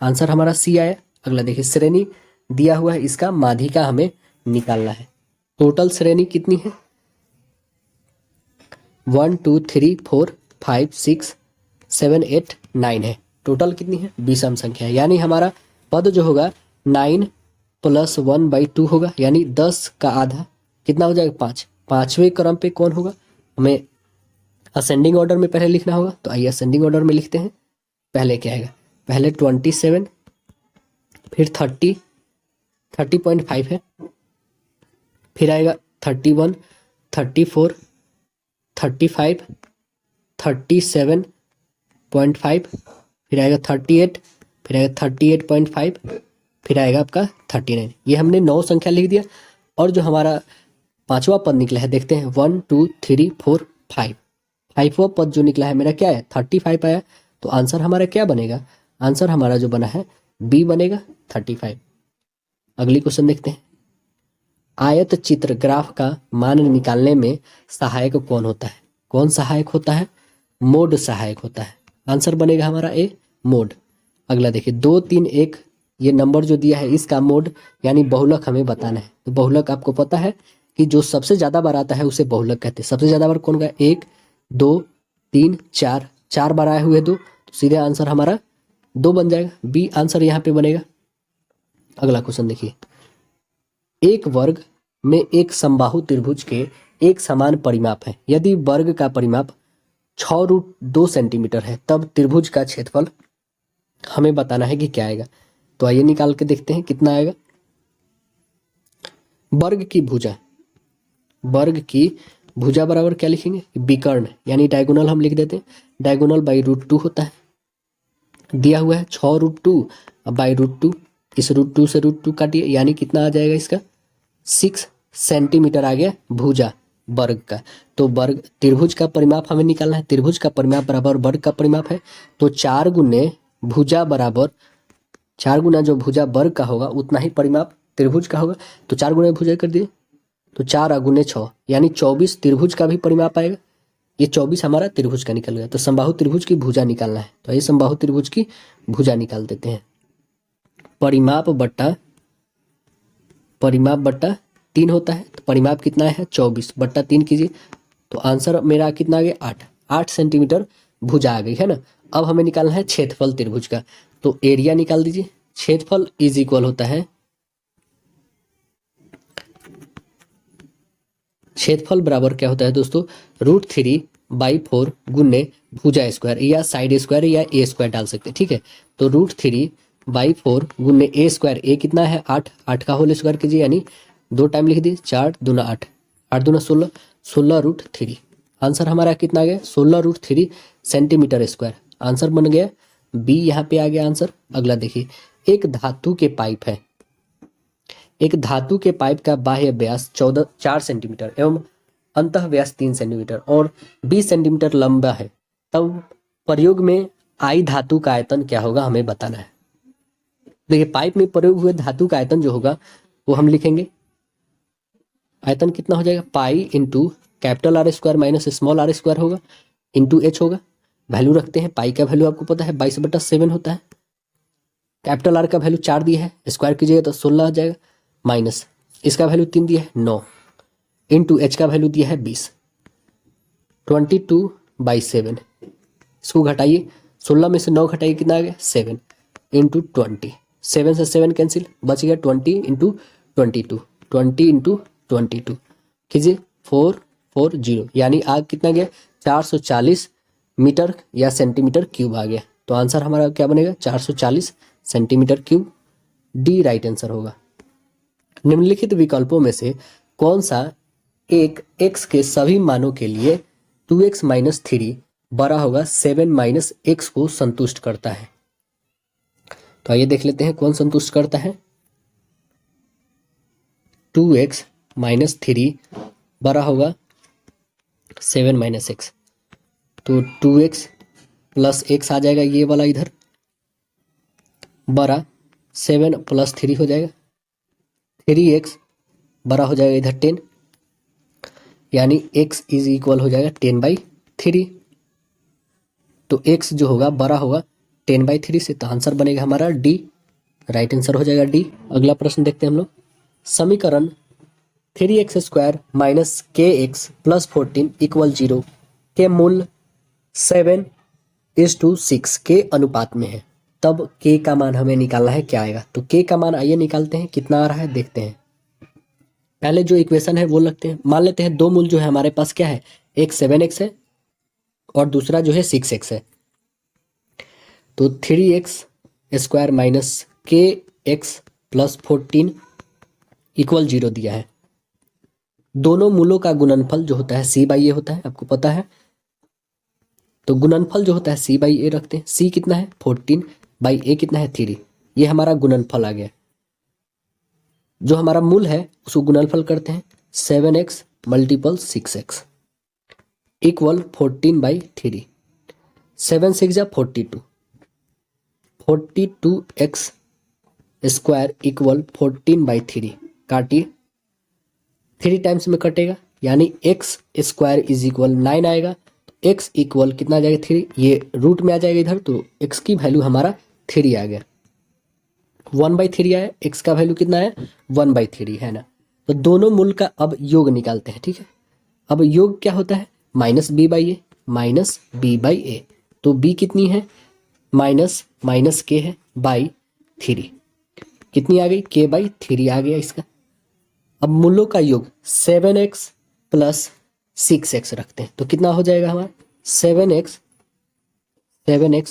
S1: Answer हमारा सी आया। अगला देखिए, श्रेणी दिया हुआ है, इसका माध्यिका हमें निकालना है। टोटल श्रेणी कितनी है, 1 2 3 4 5 6 7 8 9 है। टोटल कितनी है, विषम संख्या है, यानी हमारा पद जो होगा 9 + 1/2 होगा, यानी 10 का आधा कितना हो जाएगा, 5। पांचवें क्रम पे कौन होगा, हमें असेंडिंग ऑर्डर में पहले लिखना होगा। तो आइए असेंडिंग ऑर्डर में लिखते हैं। पहले क्या आएगा, पहले 27, फिर 30.5 है, फिर आएगा 31, 34, 35, 37.5, फिर आएगा 38, फिर आएगा 38.5, फिर आएगा आपका 39। ये हमने 9 संख्या लिख दिया। और जो हमारा पांचवा पद निकला है देखते हैं, 1 2 3 4 5। 5वां पद जो निकला है मेरा क्या है 35 आया। तो आंसर हमारा क्या बनेगा, आंसर हमारा जो बना है बी बनेगा 35। अगली क्वेश्चन देखते हैं। आयत चित्र ग्राफ का मान निकालने में सहायक कौन होता है, कौन सहायक होता है, मोड सहायक होता है। आंसर बनेगा हमारा ए मोड। अगला देखिए 2 3 1 ये नंबर जो दिया है इसका मोड यानी बहुलक हमें बताना है। तो बहुलक आपको पता है कि जो सबसे ज्यादा बार आता है उसे बहुलक कहते हैं। सबसे ज्यादा बार कौन का 1 2 3 4, 4 बार आए हुए 2, तो सीधे आंसर हमारा 2 बन जाएगा, बी आंसर यहाँ पे बनेगा। अगला क्वेश्चन देखिए। एक वर्ग में एक समबाहु त्रिभुज के एक समान परिमाप है। यदि वर्ग का परिमाप 6√2 सेंटीमीटर है तब त्रिभुज का क्षेत्रफल हमें बताना है कि क्या आएगा। तो आइए निकाल के देखते हैं कितना आएगा। वर्ग की भुजा, वर्ग की भुजा बराबर क्या लिखेंगे, विकर्ण यानी डायगोनल हम लिख देते हैं। डायगोनल बाई √2 होता है, दिया हुआ है 6√2 बाई √2, इस √2 से √2 काटिए यानी कितना आ जाएगा इसका 6 सेंटीमीटर आ गया भुजा वर्ग का। तो वर्ग त्रिभुज का परिमाप हमें निकालना है। त्रिभुज का परिमाप बराबर वर्ग का परिमाप है। तो 4 गुने भुजा बराबर 4 गुना जो भुजा वर्ग का होगा उतना ही परिमाप त्रिभुज का होगा। तो 4 गुना भुजा कर दिए तो 4 गुने 6 यानी 24 त्रिभुज का भी परिमाप आएगा। ये 24 हमारा त्रिभुज का निकल गया। तो समबाहु त्रिभुज की भुजा निकालना है। तो ये समबाहु त्रिभुज की भुजा निकाल देते हैं। परिमाप बट्टा 3 होता है। तो परिमाप कितना है 24 बट्टा 3 कीजिए तो आंसर मेरा कितना आ गया 8 सेंटीमीटर भुजा आ गई है ना। अब हमें निकालना है क्षेत्रफल त्रिभुज का। तो एरिया निकाल दीजिए। क्षेत्रफल इज इक्वल होता है, क्षेत्रफल बराबर क्या होता है दोस्तों √3/4 गुने भुजा स्क्वायर या साइड स्क्वायर या ए स्क्वायर डाल सकते हैं, ठीक है। तो √3/4 गुने ए स्क्वायर, ए कितना है 8 का होल स्क्वायर कीजिए यानी 2 टाइम लिख दिए 4 दूना 8, 8 दूना 16, 16√3। आंसर हमारा कितना आ गया 16√3 सेंटीमीटर स्क्वायर। आंसर बन गया बी, यहाँ पे आ गया आंसर। अगला देखिए। एक धातु के पाइप है, एक धातु के पाइप का बाह्य व्यास 4 सेंटीमीटर एवं अंतः व्यास 3 सेंटीमीटर और 20 सेंटीमीटर लंबा है। तब प्रयोग में आई धातु का आयतन क्या होगा हमें बताना है। देखिए पाइप में प्रयोग हुए धातु का आयतन जो होगा वो हम लिखेंगे। आयतन कितना हो जाएगा pi into capital R square minus small R square होगा इंटू एच होगा। वैल्यू रखते हैं। पाई का वैल्यू आपको पता है 22/7 होता है। कैपिटल आर का वैल्यू 4 दिया है, स्क्वायर कीजिएगा तो 16 आ जाएगा, माइनस इसका वैल्यू 3 दिया है 9 इंटू एच का वैल्यू दिया है 20, 22/7। इसको घटाइए, 16 में से 9 घटाइए कितना आ गया 7 इंटू 20, 7 से 7 कैंसिल, बच गया 20 इंटू 22, 20 इंटू 22 कीजिए 440 यानी आग कितना गया 440 मीटर या सेंटीमीटर क्यूब आ गया। तो आंसर हमारा क्या बनेगा 440 centimetre cube, D right answer होगा। निम्नलिखित विकल्पों में से कौन सा एक x के सभी मानों के लिए 2x - 3 बड़ा होगा 7 - x को संतुष्ट करता है। तो आइए देख लेते हैं कौन संतुष्ट करता है। 2x - 3 बड़ा होगा 7 - x, तो 2x + x आ जाएगा ये वाला इधर, बड़ा 7 + 3 हो जाएगा, 3x बड़ा हो जाएगा इधर 10 यानी x इज इक्वल हो जाएगा 10/3। तो x जो होगा बड़ा होगा 10/3 से। तो आंसर बनेगा हमारा डी, राइट आंसर हो जाएगा डी। अगला प्रश्न देखते हैं हम लोग। समीकरण 3x² - kx + 14 = 0 के मूल 7:6 के अनुपात में है। तब k का मान हमें निकालना है, क्या आएगा। तो k का मान आइए निकालते हैं, कितना आ रहा है देखते हैं। पहले जो इक्वेशन है वो लगते हैं। मान लेते हैं दो मूल जो है हमारे पास क्या है, एक 7x है और दूसरा जो है 6x है। तो 3x² - kx + 14 = 0 दिया है। दोनों मूलों का गुणनफल जो होता है c/a होता है, आपको पता है। तो गुणनफल जो होता है c/a रखते हैं। c कितना है 14/a कितना है 3, ये हमारा गुणनफल आ गया। जो हमारा मूल है उसको गुणनफल करते हैं 7x × 6x। इक्वल 14/3। 7 6 जा 42, 42x स्क्वायर इक्वल 14/3। काटिए, 3 टाइम्स में कटेगा यानी एक्स स्क्वायर इज इक्वल 9 आएगा। तो एक्स इक्वल कितना आ जाएगा 3, ये रूट में आ जाएगा इधर, तो एक्स की वैल्यू हमारा 3 आ गया। 1/3 आया, एक्स का वैल्यू कितना है 1/3 है ना। तो दोनों मूल का अब योग निकालते हैं, ठीक है। अब योग क्या होता है, -b/a माइनस b/a। तो b कितनी है, माइनस माइनस के है बाई 3, कितनी आ गई k/3 आ गया इसका। अब मूलों का योग 7x प्लस 6x रखते हैं, तो कितना हो जाएगा हमारा 7x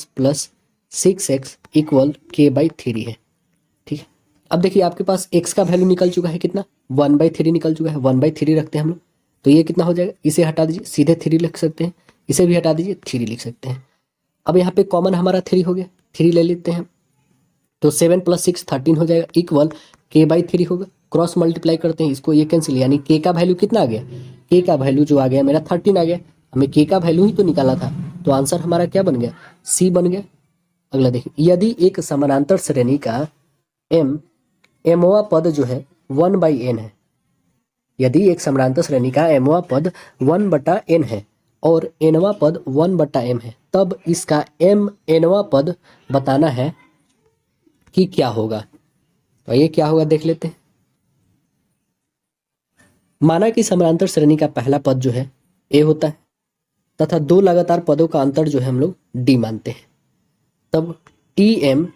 S1: plus 6x equal k/3 है, ठीक है। अब देखिए आपके पास x का वैल्यू निकल चुका है, कितना 1/3 निकल चुका है, 1/3 रखते हैं हम लोग। तो ये कितना हो जाएगा, इसे हटा दीजिए, सीधे 3 लिख सकते हैं, इसे भी हटा दीजिए 3 लिख सकते हैं। अब यहाँ पे कॉमन हमारा 3 हो गया, 3 ले लेते हैं। तो 7 + 6 13 हो जाएगा इक्वल k/3 होगा। क्रॉस मल्टीप्लाई करते हैं इसको, ये कैंसिल, यानी k का वैल्यू कितना आ गया, k का वैल्यू जो आ गया मेरा 13 आ गया। हमें k का वैल्यू ही तो निकाला था, तो आंसर हमारा क्या बन गया, c बन गया। अगला देखिए, यदि एक समानांतर श्रेणी का mवां पद जो है 1/n है, यदि एक समानांतर श्रेणी का mवां पद 1/n है और nवां पद 1/m है, तब इसका mnवां पद बताना है कि क्या होगा। तो ये क्या होगा देख लेते हैं। माना कि समानांतर श्रेणी का पहला पद जो है a होता है तथा दो लगातार पदों का अंतर जो है हम लोग d मानते हैं, तब Tm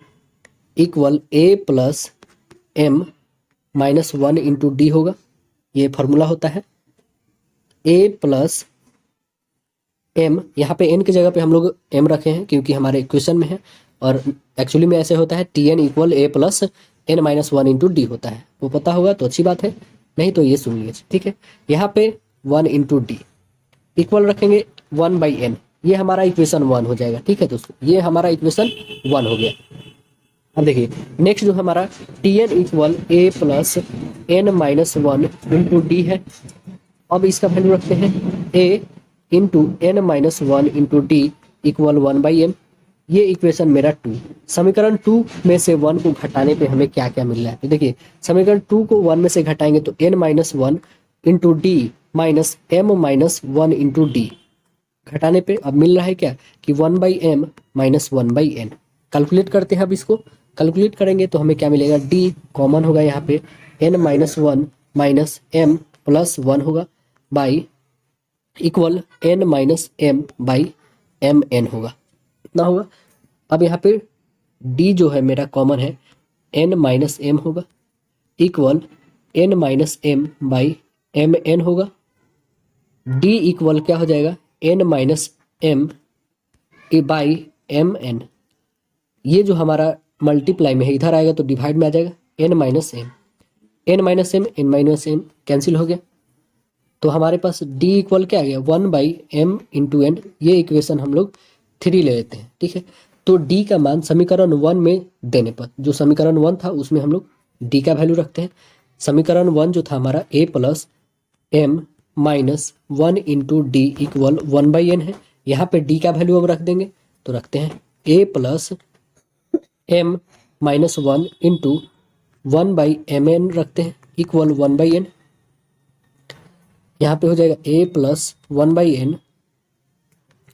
S1: equal a plus m minus 1 into D होगा। ये फॉर्मूला होता है a प्लस m, यहाँ पे n की जगह पे हम लोग m रखे हैं क्योंकि हमारे इक्वेशन में है, और एक्चुअली में ऐसे होता है Tn equal a plus n minus 1 into D होता है। वो पता होगा तो अच्छी बात है, नहीं तो ये सुन लीजिए, ठीक है। यहाँ पे 1 इंटू डी इक्वल रखेंगे 1/n, ये हमारा इक्वेशन 1 हो जाएगा, ठीक है दोस्तों, ये हमारा इक्वेशन 1 हो गया। अब देखिए नेक्स्ट जो हमारा Tn equal a plus n minus 1 into D है। अब इसका वैल्यू रखते हैं a into n minus 1 into D equal 1/m। ये इक्वेशन मेरा 2। समीकरण 2 में से 1 को घटाने पे हमें क्या क्या मिल रहा है, तो देखिए समीकरण 2 को 1 में से घटाएंगे तो n minus 1 into D minus m minus 1 into D, घटाने पे अब मिल रहा है क्या कि 1/m माइनस 1/n। कैलकुलेट करते हैं, अब इसको कैलकुलेट करेंगे तो हमें क्या मिलेगा, d कॉमन होगा यहाँ पे, n minus 1 minus m plus 1 होगा by equal n minus m by mn होगा, इतना होगा। अब यहाँ पे d जो है मेरा कॉमन है, n माइनस m होगा equal n minus m by mn होगा। d इक्वल क्या हो जाएगा, n minus m by mn। ये जो हमारा मल्टीप्लाई में है इधर आएगा तो डिवाइड में आ जाएगा, n minus m, n minus m n minus m cancel हो गया। तो हमारे पास d इक्वल क्या आ गया, 1/m इंटू n। ये इक्वेशन हम लोग 3 ले लेते हैं, ठीक है। तो d का मान समीकरण 1 में देने पर, जो समीकरण 1 था उसमें हम लोग d का वैल्यू रखते हैं। समीकरण 1 जो था हमारा a plus m minus 1 into D equal 1/n है। यहाँ पे d का वैल्यू अब रख देंगे, तो रखते हैं a plus m minus 1 into 1/mn रखते हैं इक्वल 1/n। यहाँ पे हो जाएगा a plus 1/n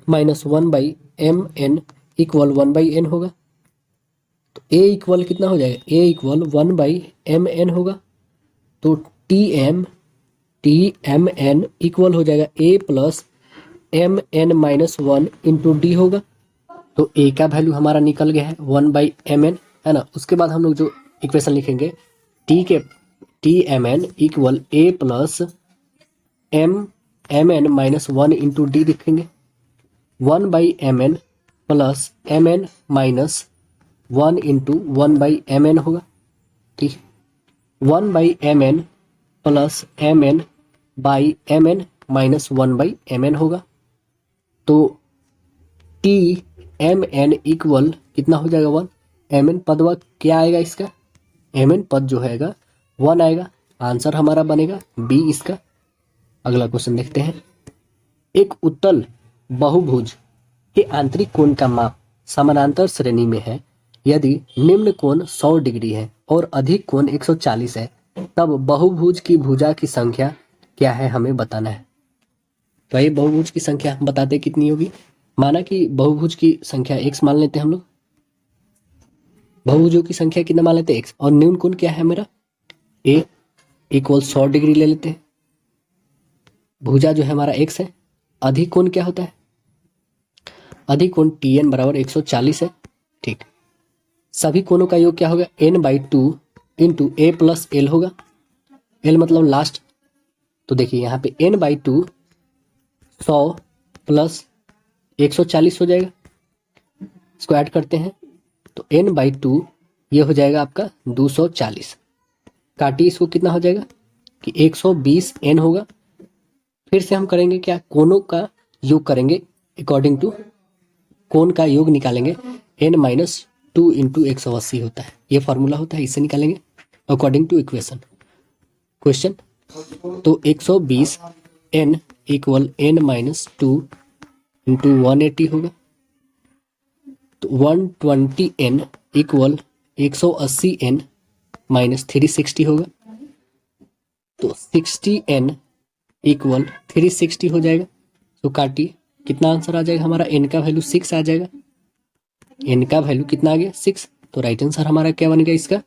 S1: minus 1/mn equal 1/n होगा। तो a इक्वल कितना हो जाएगा, a इक्वल 1/mn होगा। तो Tmn इक्वल हो जाएगा a plus mn minus 1 into D होगा। तो a का वैल्यू हमारा निकल गया है 1/mn, है ना। उसके बाद हम लोग जो इक्वेशन लिखेंगे Tmn equal a plus mn minus 1 into D लिखेंगे, 1/mn plus mn minus 1 into 1/mn होगा, ठीक है। 1/mn plus mn by mn minus 1/mn होगा। तो Tmn इक्वल कितना हो जाएगा 1, mn पद व क्या आएगा इसका, mn पद जो हैगा 1 आएगा। आंसर हमारा बनेगा बी इसका। अगला क्वेश्चन देखते हैं। एक उत्तल बहुभुज के आंतरिक कोण का माप समानांतर श्रेणी में है यदि निम्न कोण 100 डिग्री है और अधिक कोण 140 है, तब बहुभुज की भुजा की संख्या क्या है हमें बताना है। तो ये बहुभुज की संख्या हम बताते कितनी होगी। माना कि बहुभुज की संख्या x मान लेते हैं हम लोग, बहुभुजों की संख्या कितना मान लेते हैं x, और न्यून कोण क्या है मेरा a इक्वल 100 डिग्री ले लेते हैं। भुजा जो है हमारा x है, अधिक कोण क्या होता है, अधिक कोण tn बराबर 140 है। ठीक, सभी कोणों का योग क्या होगा n/2 into a plus l होगा, l मतलब लास्ट। तो देखिए यहाँ पे n/2 100 प्लस 140 हो जाएगा, इसको ऐड करते हैं तो n/2 ये हो जाएगा आपका 240। काटिए इसको, कितना हो जाएगा कि 120 n होगा। फिर से हम करेंगे क्या, कोणों का योग करेंगे, अकॉर्डिंग टू कोण का योग निकालेंगे, n-2 इंटू 180 होता है, ये फॉर्मूला होता है, इससे निकालेंगे अकॉर्डिंग टू इक्वेशन क्वेश्चन। तो 120 n इक्वल n-2 इंटू 180 होगा, तो 120 n इक्वल 180 n माइनस 360 होगा, तो 60 n इक्वल 360 हो जाएगा। तो काटिए, कितना आंसर आ जाएगा हमारा, n का वैल्यू 6 आ जाएगा। n का वैल्यू कितना आ गया 6, तो राइट आंसर हमारा क्या बन गया, इसका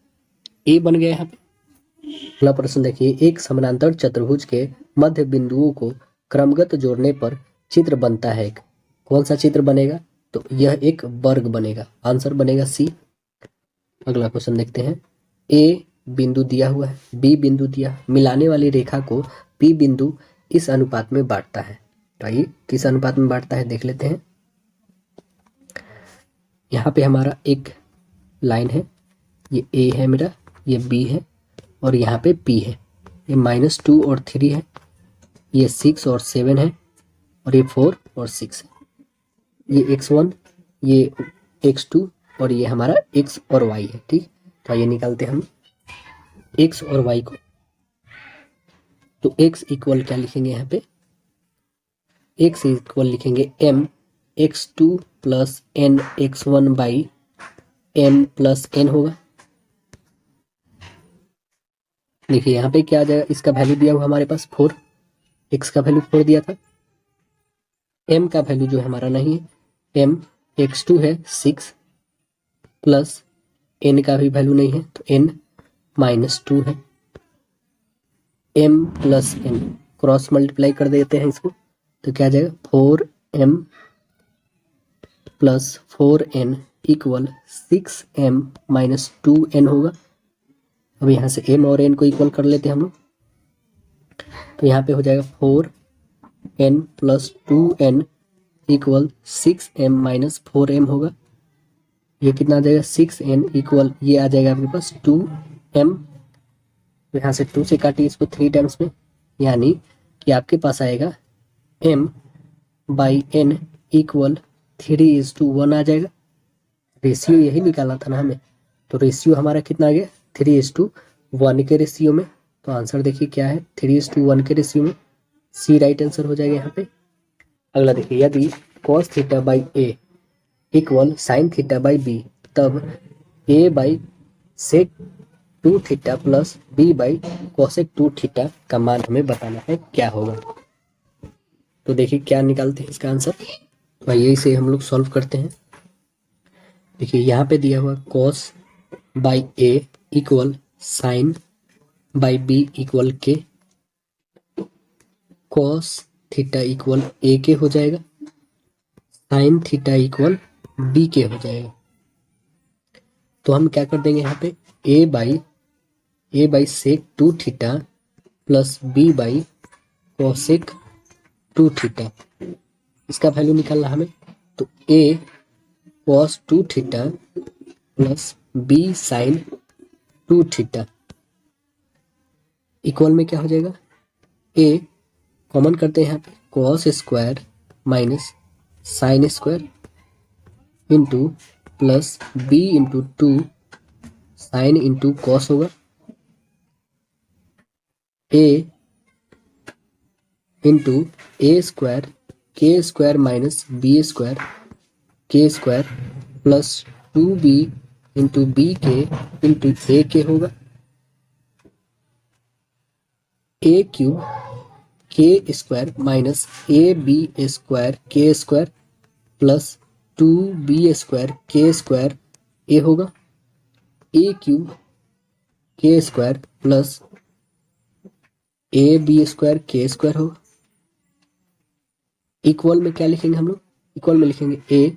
S1: a बन गया यहाँ पे। अगला प्रश्न देखिए, एक समानांतर चतुर्भुज के मध्य बिंदुओं को क्रमगत जोड़ने पर चित्र बनता है। कौन सा चित्र बनेगा, तो यह एक वर्ग बनेगा, आंसर बनेगा सी। अगला क्वेश्चन देखते हैं, ए बिंदु दिया हुआ है, बी बिंदु दिया, मिलाने वाली रेखा को पी बिंदु इस अनुपात में बांटता है। तो आइए किस अनुपात में बांटता है देख लेते हैं। यहाँ पे हमारा एक लाइन है, ये ए है मेरा, ये बी है और यहाँ पे पी है, ये -2 और 3 है, ये 6 और 7 है और ये 4 और 6 है, ये x1, ये x2 और ये हमारा x और y है। ठीक, तो ये निकालते हैं हम x और y को। तो x इक्वल क्या लिखेंगे यहाँ पे, x इक्वल लिखेंगे m x2 plus n x1 by m plus n होगा। देखिए यहाँ पे क्या आ जाएगा, इसका वैल्यू दिया हुआ हमारे पास 4, x का वैल्यू 4 दिया था, m का वैल्यू जो हमारा नहीं है, m x2 है 6 प्लस n का भी वैल्यू नहीं है तो n -2 है, m plus n cross multiply कर देते हैं इसको, तो क्या आ जाएगा 4m plus 4n equal 6m minus 2n होगा। अब यहाँ से m और n को इक्वल कर लेते हैं हम लोग, तो यहाँ पे हो जाएगा 4n plus 2n equal 6m minus 4m होगा। ये कितना आ जाएगा 6n इक्वल, ये आ जाएगा आपके पास 2m, तो यहाँ से 2 से काटिए इसको 3 टाइम्स में, यानी कि आपके पास आएगा m बाई n इक्वल 3:1 आ जाएगा। रेशियो यही निकालना था ना हमें, तो रेशियो हमारा कितना आ गया 3:1 के रेशियो में। तो आंसर देखिए क्या है 3:1 के रेशियो में, सी राइट आंसर हो जाएगा यहाँ पे। अगला देखिए, यदि cos theta by A equal sine theta by B, तब a by sec 2 theta plus b by cosec 2 theta का मान हमें बताना है, क्या होगा। तो देखिए क्या निकालते हैं इसका आंसर, तो यही से हम लोग सॉल्व करते हैं। देखिए यहाँ पे दिया हुआ cos by A equal sine by B equal K, cos theta equal A K हो जाएगा, साइन थीटा इक्वल बी के हो जाएगा। तो हम क्या कर देंगे यहाँ पे A by sec 2 theta plus B by cosec 2 theta, इसका वैल्यू निकालना हमें, तो A cos 2 theta plus B sine 2 theta equal में क्या हो जाएगा, ए कॉमन करते हैं यहाँ पे, cos square minus sine square into plus B into 2 sine into cos होगा, ए इंटू ए स्क्वायर के स्क्वायर माइनस बी स्क्वायर के square plus 2b into B K into A K होगा, A cube K square minus A B square के square plus 2b square के square A होगा, A cube K square plus A B square के square होगा। Equal में क्या लिखेंगे हम लोग, इक्वल में लिखेंगे ए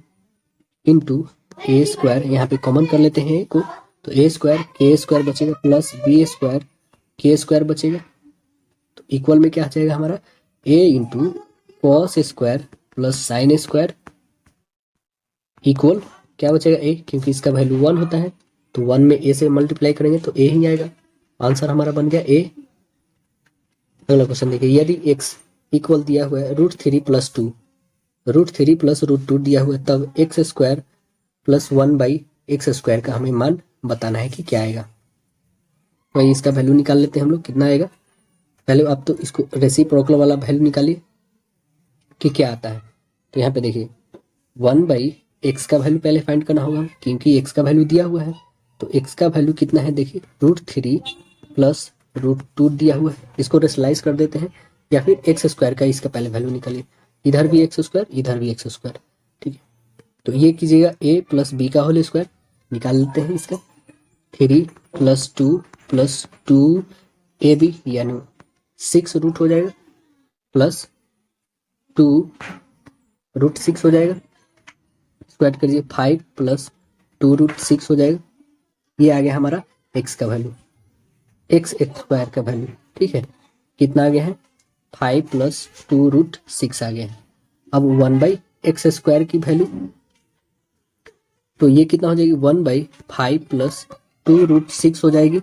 S1: इंटू ए स्क्वायर, यहाँ पे कॉमन कर लेते हैं ए को, तो ए स्क्वायर के स्क्वायर बचेगा प्लस बी स्क्वायर के स्क्वायर बचेगा। तो इक्वल में क्या आ जाएगा हमारा, A into cos square plus sine square equal क्या बचेगा ए, क्योंकि इसका वैल्यू 1 होता है तो 1 में ए से मल्टीप्लाई करेंगे तो ए ही आएगा। आंसर हमारा बन गया ए। अगला क्वेश्चन देखिए, यदि x इक्वल दिया हुआ है √3 प्लस 2, √3 प्लस √2 दिया हुआ है, तब x square plus 1/x square का हमें मान बताना है कि क्या आएगा। वही इसका वैल्यू निकाल लेते हैं हम लोग, कितना आएगा। पहले आप तो इसको रेसिप्रोकल वाला वैल्यू निकालिए कि क्या आता है। तो यहाँ पे देखिए 1/x का वैल्यू पहले फाइंड करना होगा, क्योंकि x का वैल्यू दिया हुआ है। तो x का वैल्यू कितना है, देखिए √3 प्लस √2 दिया हुआ है, इसको रेशनलाइज कर देते हैं, या फिर एक्स स्क्वायर का इसका पहले वैल्यू निकालिए, इधर भी एक्स स्क्वायर इधर भी एक्स स्क्वायर, ठीक है। तो ये कीजिएगा a प्लस बी का होल स्क्वायर निकाल लेते हैं इसका, 3 प्लस 2 प्लस 2ab यानी 6 रूट हो जाएगा, प्लस 2 √6 हो जाएगा, स्क्वायर करिए 5 प्लस 2 √6 हो जाएगा। ये आ गया हमारा x का वैल्यू, एक्स स्क्वायर का वैल्यू, ठीक है। कितना आ गया है, 5 प्लस 2 √6 आ गया है। अब 1/x स्क्वायर की वैल्यू, तो ये कितना हो जाएगी, 1/5 प्लस 2 √6 हो जाएगी।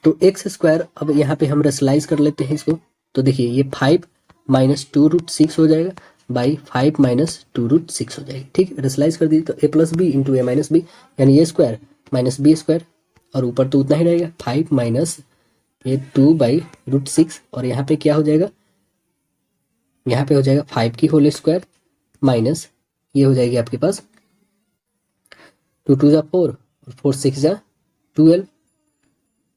S1: तो एक्स स्क्वायर अब यहाँ पे हम रेशनलाइज कर लेते हैं इसको, तो देखिए ये 5 माइनस 2 √6 हो जाएगा, बाई 5 माइनस 2 √6 हो जाएगी, ठीक है। रेशनलाइज कर दीजिए तो a plus B into A minus B, यानी A square minus B square, और ऊपर तो उतना ही रहेगा 5 माइनस ये 2/√6, और यहाँ पे क्या हो जाएगा, यहाँ पे हो जाएगा 5 की होल स्क्वायर माइनस ये हो जाएगी आपके पास 2 2 जा 4 और 4 6 जा 12,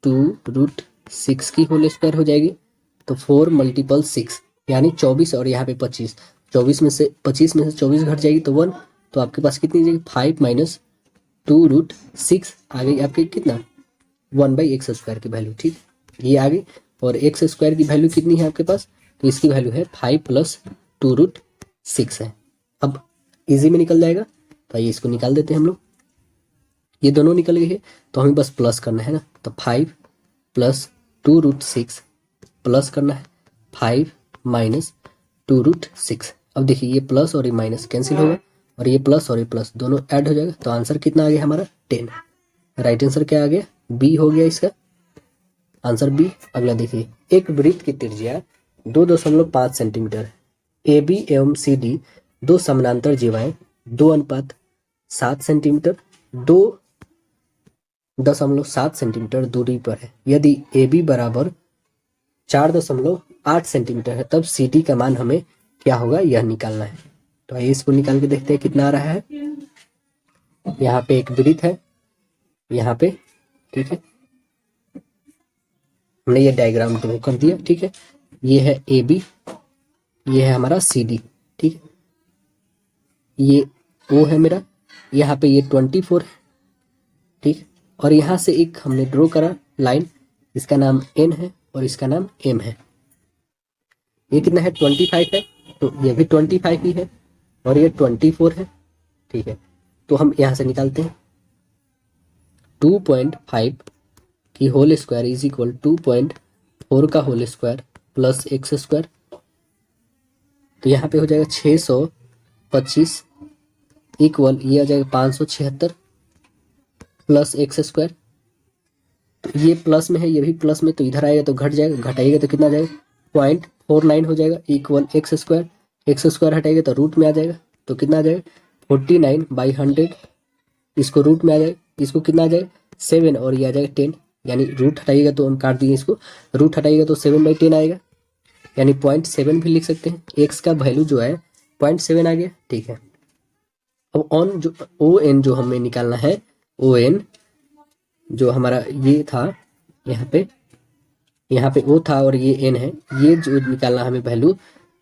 S1: 2√6 की होल स्क्वायर हो जाएगी। तो 4 मल्टीपल 6 यानी 24, और यहाँ पे 25, 25 में से 24 घट जाएगी तो 1, तो आपके पास कितनी जाएगी, 5 माइनस 2√6 आ गई आपके कितना, 1/x स्क्वायर की वैल्यू, ठीक, ये आ गई। और एक्स स्क्वायर की वैल्यू कितनी है आपके पास, तो इसकी वैल्यू है 5 प्लस 2√6 है। अब इजी में निकल जाएगा, तो आइए इसको निकाल देते हैं हम लोग। ये दोनों निकल गए हैं, तो हमें बस प्लस करना है ना, तो 5 प्लस 2√6 प्लस करना है 5 माइनस 2√6। अब देखिए ये प्लस और ये माइनस कैंसिल होगा, और ये प्लस और ये प्लस दोनों ऐड हो जाएगा, तो आंसर कितना आ गया हमारा 10। राइट आंसर क्या आ गया, बी हो गया इसका आंसर, बी। अगला देखिए, एक वृत्त की त्रिज्या 2.5 सेंटीमीटर, ए बी एवं सी डी दो समानांतर जीवाएं 2:7 सेंटीमीटर 2.7 सेंटीमीटर दूरी पर है। यदि ए बी बराबर 4.8 सेंटीमीटर है, तब सी डी का मान हमें क्या होगा यह निकालना है। तो आइए इसको निकाल के देखते हैं कितना आ रहा है। यहाँ पे एक वृत्त है, यहाँ पे, ठीक है, हमने ये डायग्राम ड्रॉ कर दिया, ठीक है। ये है ए बी, ये है हमारा सी डी, ठीक है, ये ओ है मेरा, यहाँ पे ये 24 है, ठीक, और यहाँ से एक हमने ड्रॉ करा लाइन, इसका नाम एन है और इसका नाम एम है। ये कितना है, 25 है, तो ये भी 25 ही है, और ये 24 है, ठीक है। तो हम यहाँ से निकालते हैं 2.5 की होल स्क्वायर इज इक्वल 2.4 का whole square plus X square, तो यहाँ पे हो जाएगा 625 इक्वल ये आ जाएगा 576 प्लस एक्स स्क्वायर। तो ये प्लस में है, ये भी प्लस में, तो इधर आएगा तो घट जाएगा, घटाइएगा तो कितना जाएगा 0.49 हो जाएगा equal X square, X square हटाएगा तो रूट में आ जाएगा, तो कितना आ जाएगा 49/100, इसको रूट में आ जाएगा, इसको कितना आ जाएगा 7, और ये आ जाएगा 10, यानी रूट हटाइएगा तो हम काट दिए इसको, रूट हटाइएगा तो 7/10 आएगा, यानी 0.7 भी लिख सकते हैं। एक्स का वैल्यू जो है 0.7 आ गया, ठीक है। अब ऑन जो ओ एन जो हमें निकालना है, ओ एन जो हमारा ये था, यहाँ पे ओ था और ये एन है, ये जो निकालना हमें वैल्यू,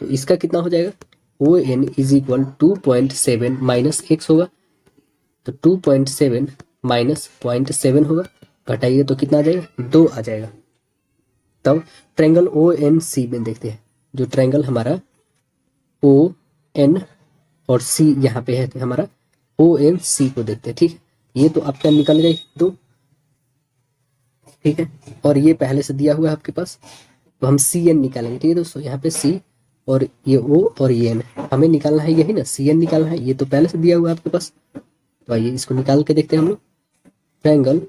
S1: तो इसका कितना हो जाएगा, O N is equal 2.7 minus X होगा, तो 2.7 माइनस 0.7 होगा, घटाइए तो कितना आ जाएगा, 2 आ जाएगा। तब ट्रायंगल ओ एन सी में देखते हैं, जो ट्रायंगल हमारा ओ एन और सी यहाँ पे है, तो हमारा ओ एन सी को देखते हैं, ठीक है। ये तो आपका निकल गई 2, ठीक है, और ये पहले से दिया हुआ है आपके पास, तो हम सी एन निकालेंगे, ठीक है दोस्तों। यहाँ पे सी और ये ओ और ये एन हमें निकालना है, यही ना, सी एन निकालना है, ये तो पहले से दिया हुआ है आपके पास। तो आइए इसको निकाल के देखते हैं हम लोग। ट्रायंगल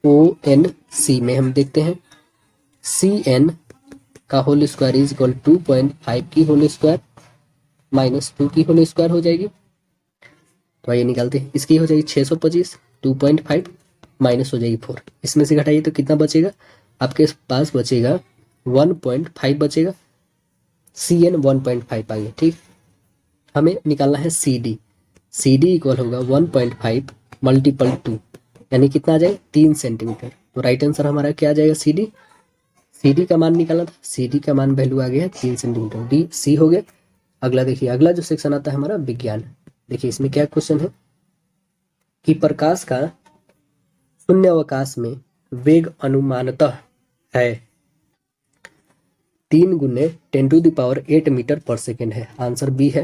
S1: ओ एन सी में हम देखते हैं सी एन का होल स्क्वायर इज इक्वल 2.5 की होल स्क्वायर माइनस 2 की होल स्क्वायर हो जाएगी। तो आइए निकालते हैं, इसकी हो जाएगी 625, 2.5 माइनस हो जाएगी 4, इसमें से घटाइए तो कितना बचेगा, आपके पास बचेगा 1.5 बचेगा, सी एन 1.5 आ गया, ठीक। हमें निकालना है सी डी इक्वल होगा 1.5 मल्टीपल 2, यानी कितना आ जाएगा, 3 सेंटीमीटर। तो राइट आंसर हमारा क्या आ जाएगा, सी डी का मान निकालना था, सी डी का मान वैल्यू आ गया है 3 सेंटीमीटर, डी सी हो गया। अगला देखिए, अगला जो सेक्शन आता है हमारा विज्ञान। देखिए इसमें क्या क्वेश्चन है कि प्रकाश का शून्य अवकाश में वेग अनुमानतः है 3 गुने 10⁸ मीटर पर सेकेंड है, आंसर बी है।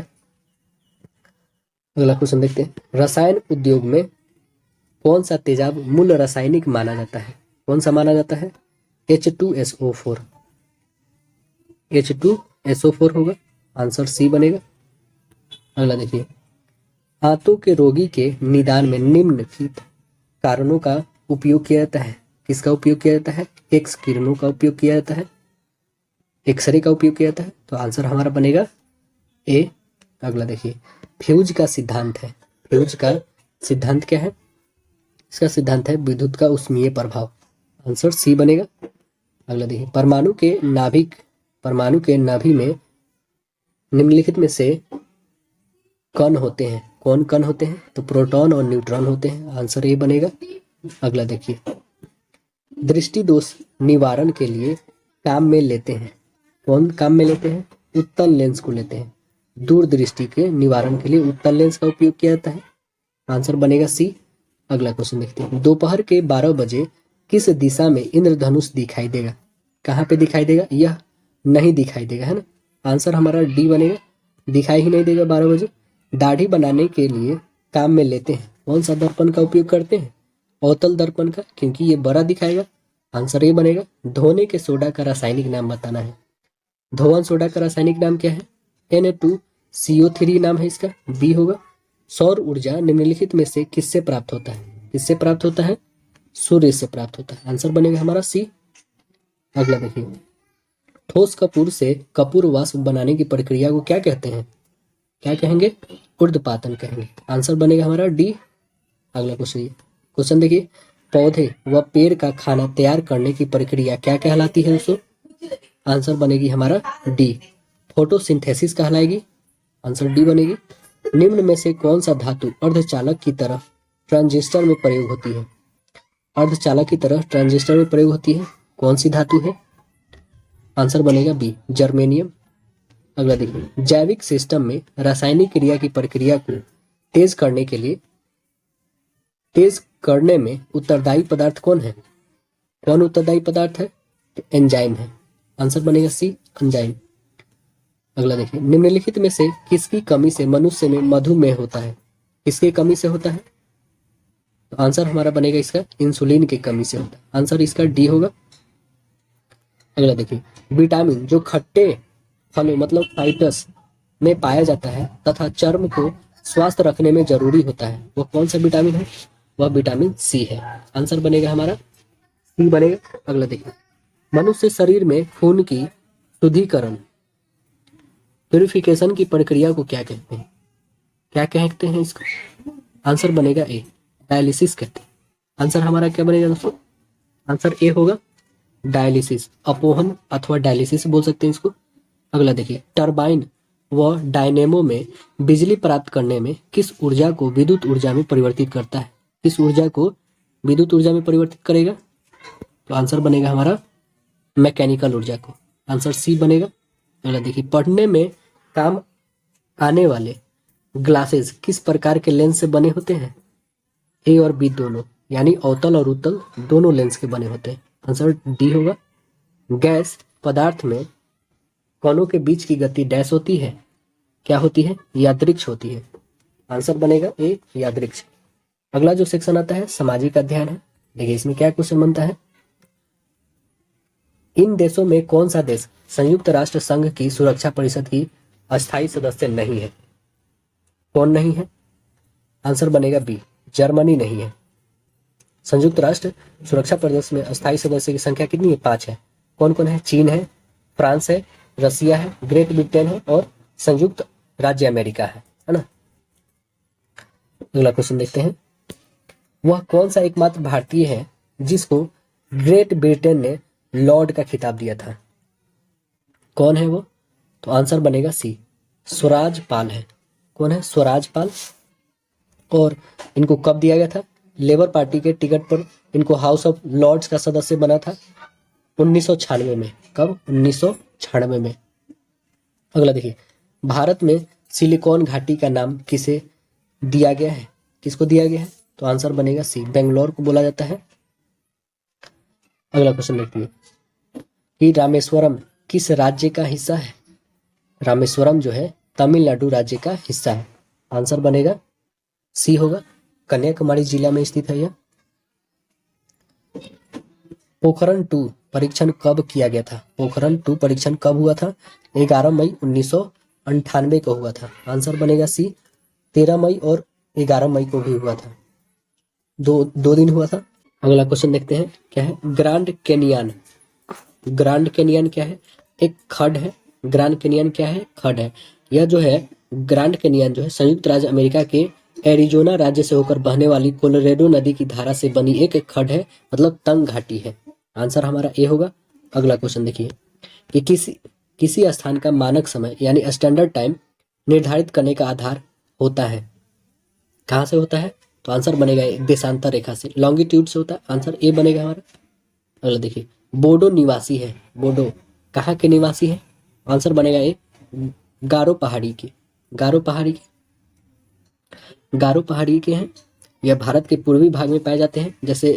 S1: अगला क्वेश्चन देखते हैं, रसायन उद्योग में कौन सा तेजाब मूल रासायनिक माना जाता है, कौन सा माना जाता है, H2SO4, H2SO4 होगा, आंसर सी बनेगा। अगला देखिए, आंतों के रोगी के निदान में निम्नलिखित कारणों का उपयोग किया जाता है, किसका उपयोग किया जाता है, एक्स किरणों का उपयोग किया जाता है, एक्सरे का उपयोग किया जाता है, तो आंसर हमारा बनेगा ए। अगला देखिए, फ्यूज का सिद्धांत है, फ्यूज का सिद्धांत क्या है, इसका सिद्धांत है विद्युत का ऊष्मीय प्रभाव, आंसर सी बनेगा। अगला देखिए, परमाणु के नाभि में निम्नलिखित में से कण होते हैं, कौन कण होते हैं, तो प्रोटॉन और न्यूट्रॉन होते हैं, आंसर ए बनेगा। अगला देखिए, दृष्टि दोष निवारण के लिए काम में लेते हैं, कौन काम में लेते हैं, उत्तल लेंस को लेते हैं, दूर दृष्टि के निवारण के लिए उत्तल लेंस का उपयोग किया जाता है, आंसर बनेगा सी। अगला क्वेश्चन देखते हैं, दोपहर के 12 बजे किस दिशा में इंद्रधनुष दिखाई देगा, कहाँ पे दिखाई देगा, यह नहीं दिखाई देगा, है ना, आंसर हमारा डी बनेगा, दिखाई ही नहीं देगा 12 बजे। दाढ़ी बनाने के लिए काम में लेते हैं, कौन सा दर्पण का उपयोग करते हैं, अवतल दर्पण का, क्योंकि ये बड़ा दिखाएगा, आंसर ए बनेगा। धोने के सोडा का रासायनिक नाम बताना है, धोवन सोडा का रासायनिक नाम क्या है, Na2CO3 नाम है इसका, बी होगा। सौर ऊर्जा निम्नलिखित में से किससे प्राप्त होता है, किससे प्राप्त होता है, सूर्य से प्राप्त होता है, आंसर बनेगा हमारा सी। अगला देखिए, ठोस कपूर से कपूर वाष्प बनाने की प्रक्रिया को क्या कहते हैं, क्या कहेंगे, ऊर्ध्वपातन कहेंगे, आंसर बनेगा हमारा डी। अगला क्वेश्चन देखिए, पौधे व पेड़ का खाना तैयार करने की प्रक्रिया क्या कहलाती है दोस्तों, आंसर बनेगी हमारा डी, फोटोसिंथेसिस कहलाएगी, आंसर डी बनेगी। निम्न में से कौन सा धातु अर्धचालक की तरह ट्रांजिस्टर में प्रयोग होती है, अर्धचालक की तरह ट्रांजिस्टर में प्रयोग होती है, कौन सी धातु है, आंसर बनेगा बी, जर्मेनियम। अगला देखिए, जैविक सिस्टम में रासायनिक क्रिया की प्रक्रिया को तेज करने में उत्तरदायी पदार्थ कौन है, कौन उत्तरदायी पदार्थ है, तो एंजाइम है, आंसर बनेगा सी, एंजाइम। अगला देखिए, निम्नलिखित में से किसकी कमी से मनुष्य में मधुमेह होता है, किसकी कमी से होता है, तो आंसर हमारा बनेगा इसका इंसुलिन की कमी से होता है, आंसर इसका डी होगा। अगला देखिए, विटामिन जो खट्टे फलों मतलब फाइटस में पाया जाता है तथा चर्म को स्वस्थ रखने में जरूरी होता है, वो कौन सा विटामिन है, वह विटामिन सी है, आंसर बनेगा हमारा सी बनेगा। अगला देखिए, मनुष्य शरीर में खून की शुद्धिकरण प्यूरिफिकेशन की प्रक्रिया को क्या कहते हैं, क्या कहते हैं इसको, आंसर बनेगा ए, डायलिसिस कहते हैं, आंसर हमारा क्या बनेगा दोस्तों, आंसर ए होगा, डायलिसिस, अपोहन अथवा डायलिसिस बोल सकते हैं इसको, अगला देखिए, टरबाइन व डायनेमो में बिजली प्राप्त करने में किस ऊर्जा को विद्युत ऊर्जा में परिवर्तित करता है? किस ऊर्जा को विद्युत ऊर्जा में परिवर्तित करेगा? तो आंसर बनेगा हमारा मैकेनिकल ऊर्जा को, आंसर सी बनेगा। अगला देखिए, पढ़ने में काम आने वाले ग्लासेस किस प्रकार के लेंस से बने होते हैं? ए और बी दोनों, यानी अवतल और उत्तल दोनों लेंस के बने होते हैं, आंसर डी होगा। गैस पदार्थ में कणों के बीच की गति डैश होती है, क्या होती है? यादृक्ष होती है, आंसर बनेगा ए यादृक्ष। अगला जो सेक्शन आता है सामाजिक अध्ययन है। देखिए इसमें क्या क्वेश्चन बनता है, इन देशों में कौन सा देश संयुक्त राष्ट्र संघ की सुरक्षा परिषद की अस्थायी सदस्य नहीं है? कौन नहीं है? आंसर बनेगा बी, जर्मनी नहीं है। संयुक्त राष्ट्र सुरक्षा परिषद में अस्थायी सदस्य की संख्या कितनी है? 5 है। कौन कौन है? चीन है, फ्रांस है, रसिया है, ग्रेट ब्रिटेन है और संयुक्त राज्य अमेरिका है ना। अगला क्वेश्चन देखते हैं, वह कौन सा एकमात्र भारतीय है जिसको ग्रेट ब्रिटेन ने लॉर्ड का खिताब दिया था? कौन है वो? तो आंसर बनेगा सी, स्वराज पाल है। कौन है? स्वराज पाल। और इनको कब दिया गया था? लेबर पार्टी के टिकट पर इनको हाउस ऑफ लॉर्ड्स का सदस्य बना था 1996 में। कब? 1996 में। अगला देखिए, भारत में सिलिकॉन घाटी का नाम किसे दिया गया है? किसको दिया गया है? तो आंसर बनेगा सी, बेंगलोर को बोला जाता है। अगला क्वेश्चन देखिए कि रामेश्वरम किस राज्य का हिस्सा है? रामेश्वरम जो है तमिलनाडु राज्य का हिस्सा है, आंसर बनेगा सी होगा, कन्याकुमारी जिला में स्थित है यह। पोखरण 2 परीक्षण कब किया गया था? पोखरण 2 परीक्षण कब हुआ था? 11 मई 1998 को हुआ था, आंसर बनेगा सी। 13 मई और 11 मई को भी हुआ था, दो दिन हुआ था। अगला क्वेश्चन देखते हैं, क्या है? Grand canyon. ग्रांड कैनियन क्या है? एक खड्ड है। ग्रांड कैनियन क्या है? खड्ड है। यह जो है ग्रांड कैनियन जो है संयुक्त राज्य अमेरिका के एरिजोना राज्य से होकर बहने वाली कोलोरेडो नदी की धारा से बनी एक खड्ड है, मतलब तंग घाटी है, आंसर हमारा ए होगा। अगला क्वेश्चन देखिए कि किसी स्थान का मानक समय यानी स्टैंडर्ड टाइम निर्धारित करने का आधार होता है, कहाँ से होता है? तो आंसर बनेगा देशांतर रेखा से, लॉन्गिट्यूड से होता है, आंसर ए बनेगा हमारा। अगला देखिए, बोडो निवासी है। बोडो कहाँ के निवासी है? आंसर बनेगा ए, गारो पहाड़ी के। गारो पहाड़ी के, गारो पहाड़ी के हैं। यह भारत के पूर्वी भाग में पाए जाते हैं। जैसे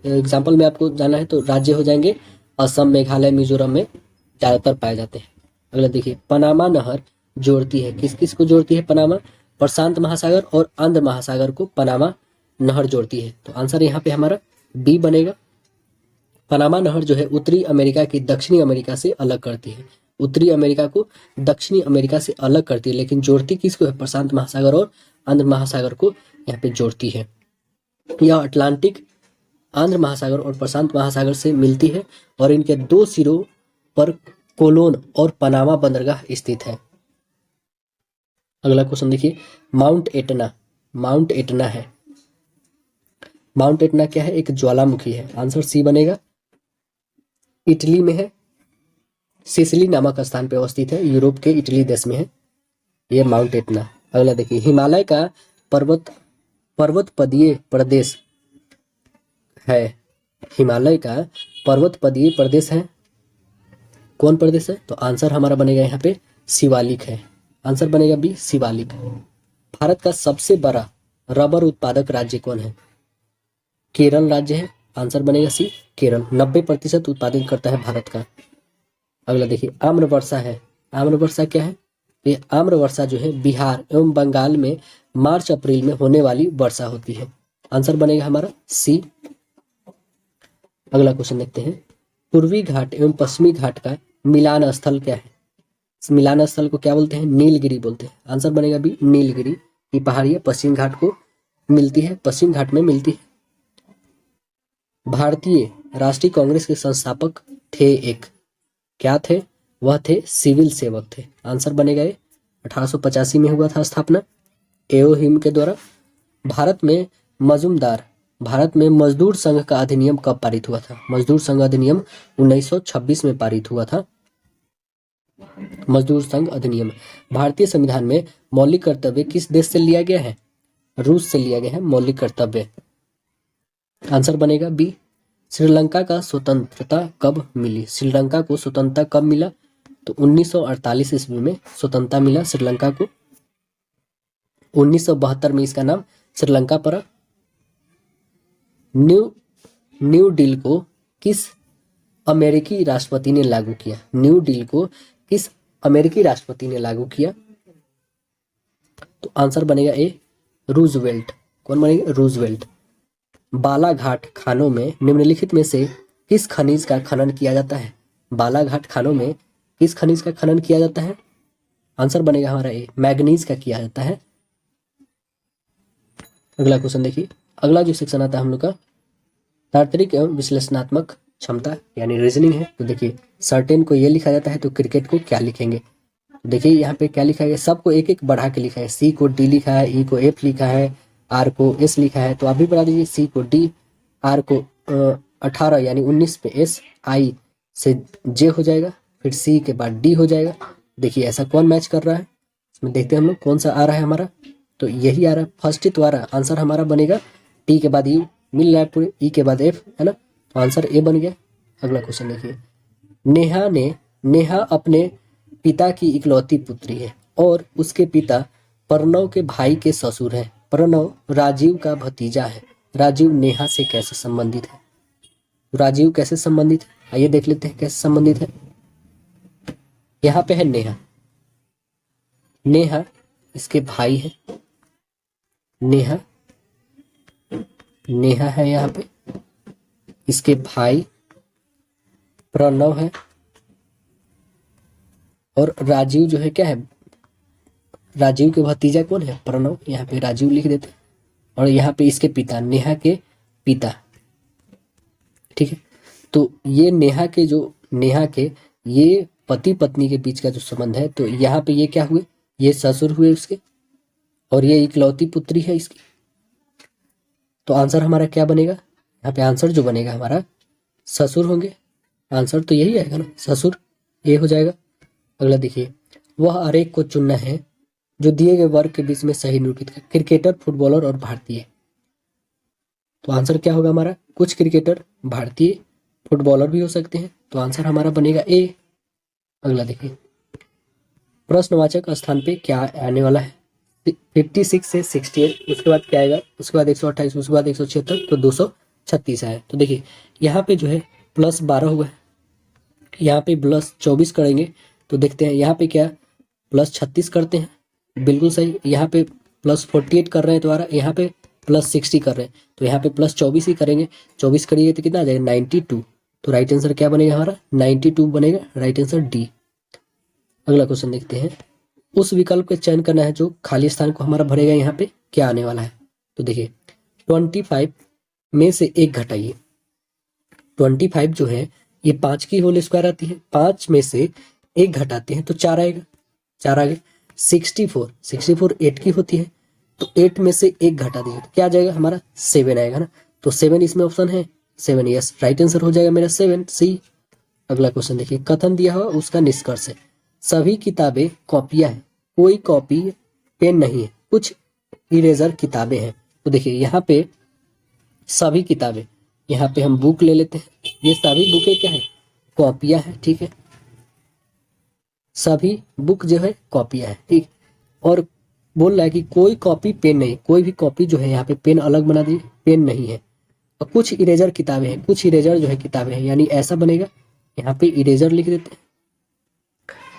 S1: एग्जाम्पल में आपको जाना है तो राज्य हो जाएंगे असम, मेघालय, मिजोरम में ज़्यादातर पाए जाते हैं। अगला देखिए, पनामा नहर जोड़ती है, किस किस को जोड़ती है? पनामा प्रशांत महासागर और आंध्र महासागर को पनामा नहर जोड़ती है, तो आंसर यहाँ पे हमारा बी बनेगा। पनामा नहर जो है उत्तरी अमेरिका की दक्षिणी अमेरिका से अलग करती है, उत्तरी अमेरिका को दक्षिणी अमेरिका से अलग करती है, लेकिन जोड़ती किसको है? प्रशांत महासागर और आंध्र महासागर को यहाँ पे जोड़ती है। यह अटलांटिक, आंध्र महासागर और प्रशांत महासागर से मिलती है और इनके 2 सिरों पर कोलोन और पनामा बंदरगाह स्थित है। अगला क्वेश्चन देखिए, माउंट एटना। माउंट एटना है, माउंट एटना क्या है? एक ज्वालामुखी है, आंसर सी बनेगा। इटली में है, सिसिली नामक स्थान पर अवस्थित है, यूरोप के इटली देश में है ये माउंट एटना। अगला देखिए, हिमालय का पर्वतपदीय प्रदेश है। हिमालय का पर्वतपदीय प्रदेश है, कौन प्रदेश है? तो आंसर हमारा बनेगा यहाँ पे शिवालिक है, आंसर बनेगा बी, शिवालिक। भारत का सबसे बड़ा रबर उत्पादक राज्य कौन है? केरल राज्य है, आंसर बनेगा सी, केरल। 90% उत्पादन करता है भारत का। अगला देखिए, आम्र वर्षा है। आम्र वर्षा क्या है? ये आम्र वर्षा जो है बिहार एवं बंगाल में मार्च अप्रैल में होने वाली वर्षा होती है, आंसर बनेगा हमारा सी। अगला क्वेश्चन देखते हैं, पूर्वी घाट एवं पश्चिमी घाट का मिलान स्थल क्या है? इस मिलान स्थल को क्या बोलते हैं? नीलगिरी बोलते हैं, आंसर बनेगा बी, नीलगिरी की पहाड़ी पश्चिम घाट को मिलती है, पश्चिम घाट में मिलती है। भारतीय राष्ट्रीय कांग्रेस के संस्थापक थे एक, क्या थे? वह थे सिविल सेवक थे, आंसर बनेगा ये। 1885 में हुआ था स्थापना एओ हिम के द्वारा। भारत में मजदूर संघ का अधिनियम कब पारित हुआ था? मजदूर संघ अधिनियम 1926 में पारित हुआ था। मजदूर संघ अधिनियम। भारतीय संविधान में मौलिक कर्तव्य किस देश से लिया गया है? रूस से लिया गया है मौलिक कर्तव्य। आंसर बनेगा बी। श्रीलंका का स्वतंत्रता कब मिली? श्रीलंका को स्वतंत्रता कब मिला? तो 1948 ईस्वी में स्वतंत्रता मिला श्रीलंका को। 1972 में इसका नाम श्रीलंका पड़ा। न्यू डील को किस अमेरिकी राष्ट्रपति ने लागू किया? न्यू डील को किस अमेरिकी राष्ट्रपति ने लागू किया? तो आंसर बनेगा ए, रूजवेल्ट। कौन बनेगा? रूजवेल्ट। बालाघाट खानों में निम्नलिखित में से किस खनिज का खनन किया जाता है? बालाघाट खानों में किस खनिज का खनन किया जाता है? आंसर बनेगा हमारा ए, मैग्नीज का किया जाता है। अगला क्वेश्चन देखिए। अगला जो सेक्शन आता है हम लोग का तार्किक एवं विश्लेषणात्मक क्षमता यानी रीजनिंग है। तो देखिए सर्टेन को ये लिखा जाता है तो क्रिकेट को क्या लिखेंगे? तो देखिए यहाँ पे क्या लिखा है, सबको एक एक बढ़ा के लिखा है। सी को डी लिखा है, ई को एफ लिखा है, आर को एस लिखा है। तो आप भी बढ़ा दीजिए, सी को डी, आर को 18 यानी 19 पे एस, आई से जे हो जाएगा, फिर सी के बाद डी हो जाएगा। देखिए ऐसा कौन मैच कर रहा है, इसमें देखते हैं हम लोग कौन सा आ रहा है हमारा। तो यही आ रहा है, फर्स्ट ही तो आ रहा है। आंसर हमारा बनेगा टी के बाद यू मिल रहा है पूरे, ई के बाद एफ है ना, तो आंसर ए बन गया। अगला क्वेश्चन देखिए। नेहा अपने पिता की इकलौती पुत्री है और उसके पिता प्रणव के भाई के ससुर हैं। प्रणव राजीव का भतीजा है। राजीव नेहा से कैसे संबंधित है? राजीव कैसे संबंधित है, आइए देख लेते हैं कैसे संबंधित है। यहाँ पे है नेहा, नेहा इसके भाई है। नेहा है यहाँ पे, इसके भाई प्रणव है और राजीव जो है क्या है, राजीव के भतीजा कौन है? प्रणव। यहाँ पे राजीव लिख देते हैं और यहाँ पे इसके पिता, नेहा के पिता, ठीक है। तो ये नेहा के ये पति पत्नी के बीच का जो संबंध है, तो यहाँ पे ये क्या हुए, ये ससुर हुए उसके और ये इकलौती पुत्री है इसकी। तो आंसर हमारा क्या बनेगा? यहाँ पे आंसर जो बनेगा हमारा ससुर होंगे। आंसर तो यही आएगा ना, ससुर, ये हो जाएगा। अगला देखिए। वह आरेख को चुनना है जो दिए गए वर्ग के बीच में सही निरूपित है। क्रिकेटर, फुटबॉलर और भारतीय। तो आंसर क्या होगा हमारा? कुछ क्रिकेटर भारतीय फुटबॉलर भी हो सकते हैं, तो आंसर हमारा बनेगा ए। अगला देखिए। प्रश्नवाचक स्थान पे क्या आने वाला है? 56 से 68, उसके बाद क्या आएगा? उसके बाद 128, उसके बाद 176, तो 236 है। तो देखिए यहाँ पे जो है +12 हुआ है, यहाँ पे +24 करेंगे तो देखते हैं यहाँ पे क्या +36 करते हैं, बिल्कुल सही। यहाँ पे +48 कर रहे हैं दोबारा, यहाँ पे +60 कर रहे हैं, तो यहाँ पे +24 ही करेंगे। 24 करिए तो कितना आ जाएगा? 92। तो राइट आंसर क्या बनेगा हमारा? 92 बनेगा, राइट आंसर डी। अगला क्वेश्चन देखते हैं। उस विकल्प का चयन करना है जो खाली स्थान को हमारा भरेगा। यहाँ पे क्या आने वाला है? तो देखिए 25 में से 1 घटाइए। 25 जो है ये 5 की होल स्क्वायर आती है, 5 में से 1 घटाते हैं तो 4 आएगा, 4 आ गए। 64 8 की होती है, तो 8 में से 1 घटा दीजिए तो क्या आ जाएगा हमारा? 7 आएगा ना। तो 7 इसमें ऑप्शन है, 7 यस, राइट आंसर हो जाएगा मेरा 7 सी। अगला क्वेश्चन देखिए। कथन दिया हुआ उसका निष्कर्ष है। सभी किताबें कॉपियां हैं, कोई कॉपी पेन नहीं है, कुछ इरेजर किताबें हैं। तो देखिए यहाँ पे सभी किताबें, यहाँ पे हम बुक ले लेते हैं, ये सभी बुकें क्या है? कॉपियां हैं, ठीक है। सभी बुक जो है कॉपियां है, ठीक। और बोल रहा है कि कोई कॉपी पेन नहीं, कोई भी कॉपी जो है यहाँ पे पेन अलग बना दी, पेन नहीं है। और कुछ इरेजर किताबें हैं, कुछ इरेजर जो है किताबें हैं, यानी ऐसा बनेगा। यहाँ पे इरेजर लिख देते हैं,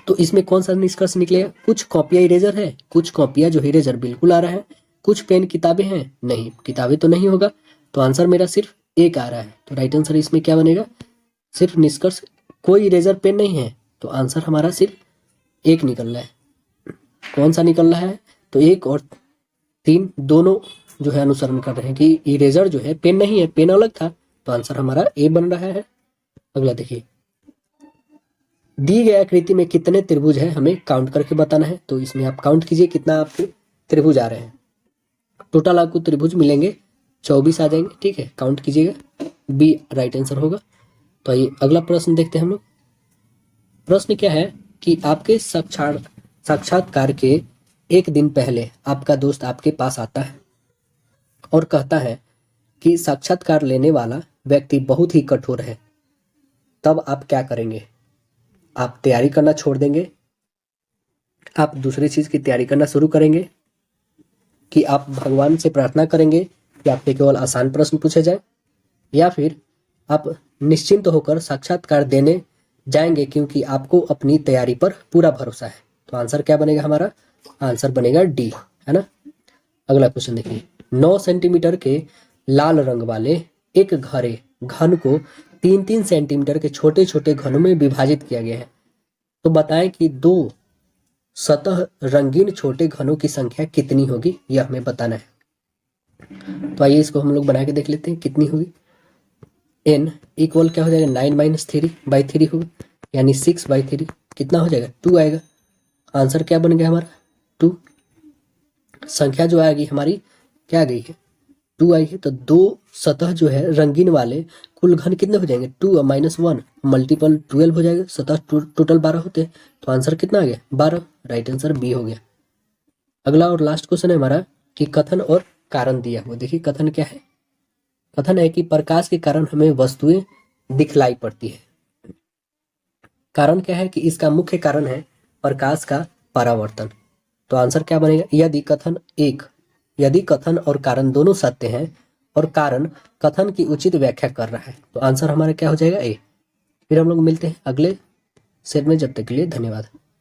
S1: तो इसमें कौन सा निष्कर्ष निकलेगा? कुछ कॉपियां इरेजर है, कुछ कॉपियां जो इरेजर बिल्कुल आ रहा है, कुछ पेन किताबें हैं, नहीं किताबें तो नहीं होगा। तो आंसर मेरा सिर्फ एक आ रहा है, तो राइट आंसर इसमें क्या बनेगा? सिर्फ निष्कर्ष कोई इरेजर पेन नहीं है, तो आंसर हमारा सिर्फ एक निकल रहा है। कौन सा निकल रहा है? तो 1 और 3 दोनों जो है अनुसरण कर रहे हैं कि इरेजर जो है पेन नहीं है, पेन अलग था, तो आंसर हमारा ए बन रहा है। अगला देखिए। दी गई आकृति में कितने त्रिभुज है हमें काउंट करके बताना है। तो इसमें आप काउंट कीजिए कितना आपके त्रिभुज आ रहे हैं। टोटल आपको त्रिभुज मिलेंगे 24 आ जाएंगे, ठीक है, काउंट कीजिएगा, बी राइट आंसर होगा। तो आइए अगला प्रश्न देखते हैं हम लोग। प्रश्न क्या है कि आपके साक्षात्कार के एक दिन पहले आपका दोस्त आपके पास आता है और कहता है कि साक्षात्कार लेने वाला व्यक्ति बहुत ही कठोर है, तब आप क्या करेंगे? आप तैयारी करना छोड़ देंगे? आप दूसरी चीज की तैयारी करना शुरू करेंगे? कि आप भगवान से प्रार्थना करेंगे कि आपसे केवल आसान प्रश्न पूछे जाए? या फिर आप निश्चिंत होकर साक्षात्कार देने जाएंगे क्योंकि आपको अपनी तैयारी पर पूरा भरोसा है? तो आंसर क्या बनेगा हमारा? आंसर बनेगा डी, है ना। अगला क्वेश्चन देखिए, 9 सेंटीमीटर के लाल रंग वाले एक घरे घन को 3-3 सेंटीमीटर के छोटे छोटे घनों में विभाजित किया गया है। तो बताएं कि दो सतह रंगीन छोटे घनों की संख्या कितनी होगी, यह हमें बताना है। तो आइए इसको हम लोग बना के देख लेते हैं कितनी होगी। n इक्वल क्या हो जाएगा? 9-3/3 होगा, यानी 6/3 कितना हो जाएगा? 2 आएगा। आंसर क्या बन गया हमारा? 2। संख्या जो आएगी हमारी क्या आ गई है? 2 आई है। तो दो सतह जो है रंगीन वाले कुल घन कितने हो जाएंगे? 2 -1 मल्टीपल 12 हो जाएगा। सतह टोटल 12 होते हैं, तो आंसर कितना आ गया? 12। राइट आंसर बी हो गया। अगला और लास्ट क्वेश्चन है हमारा कि कथन और कारण दिया हुआ। देखिए कथन क्या है? कथन है कि प्रकाश के कारण हमें वस्तुएं दिखलाई पड़ती है। कारण क्या है? कि इसका मुख्य कारण है प्रकाश का परावर्तन। तो आंसर क्या बनेगा? यदि कथन और कारण दोनों सत्य हैं और कारण कथन की उचित व्याख्या कर रहा है, तो आंसर हमारा क्या हो जाएगा? ए। फिर हम लोग मिलते हैं अगले सेट में, जब तक के लिए धन्यवाद।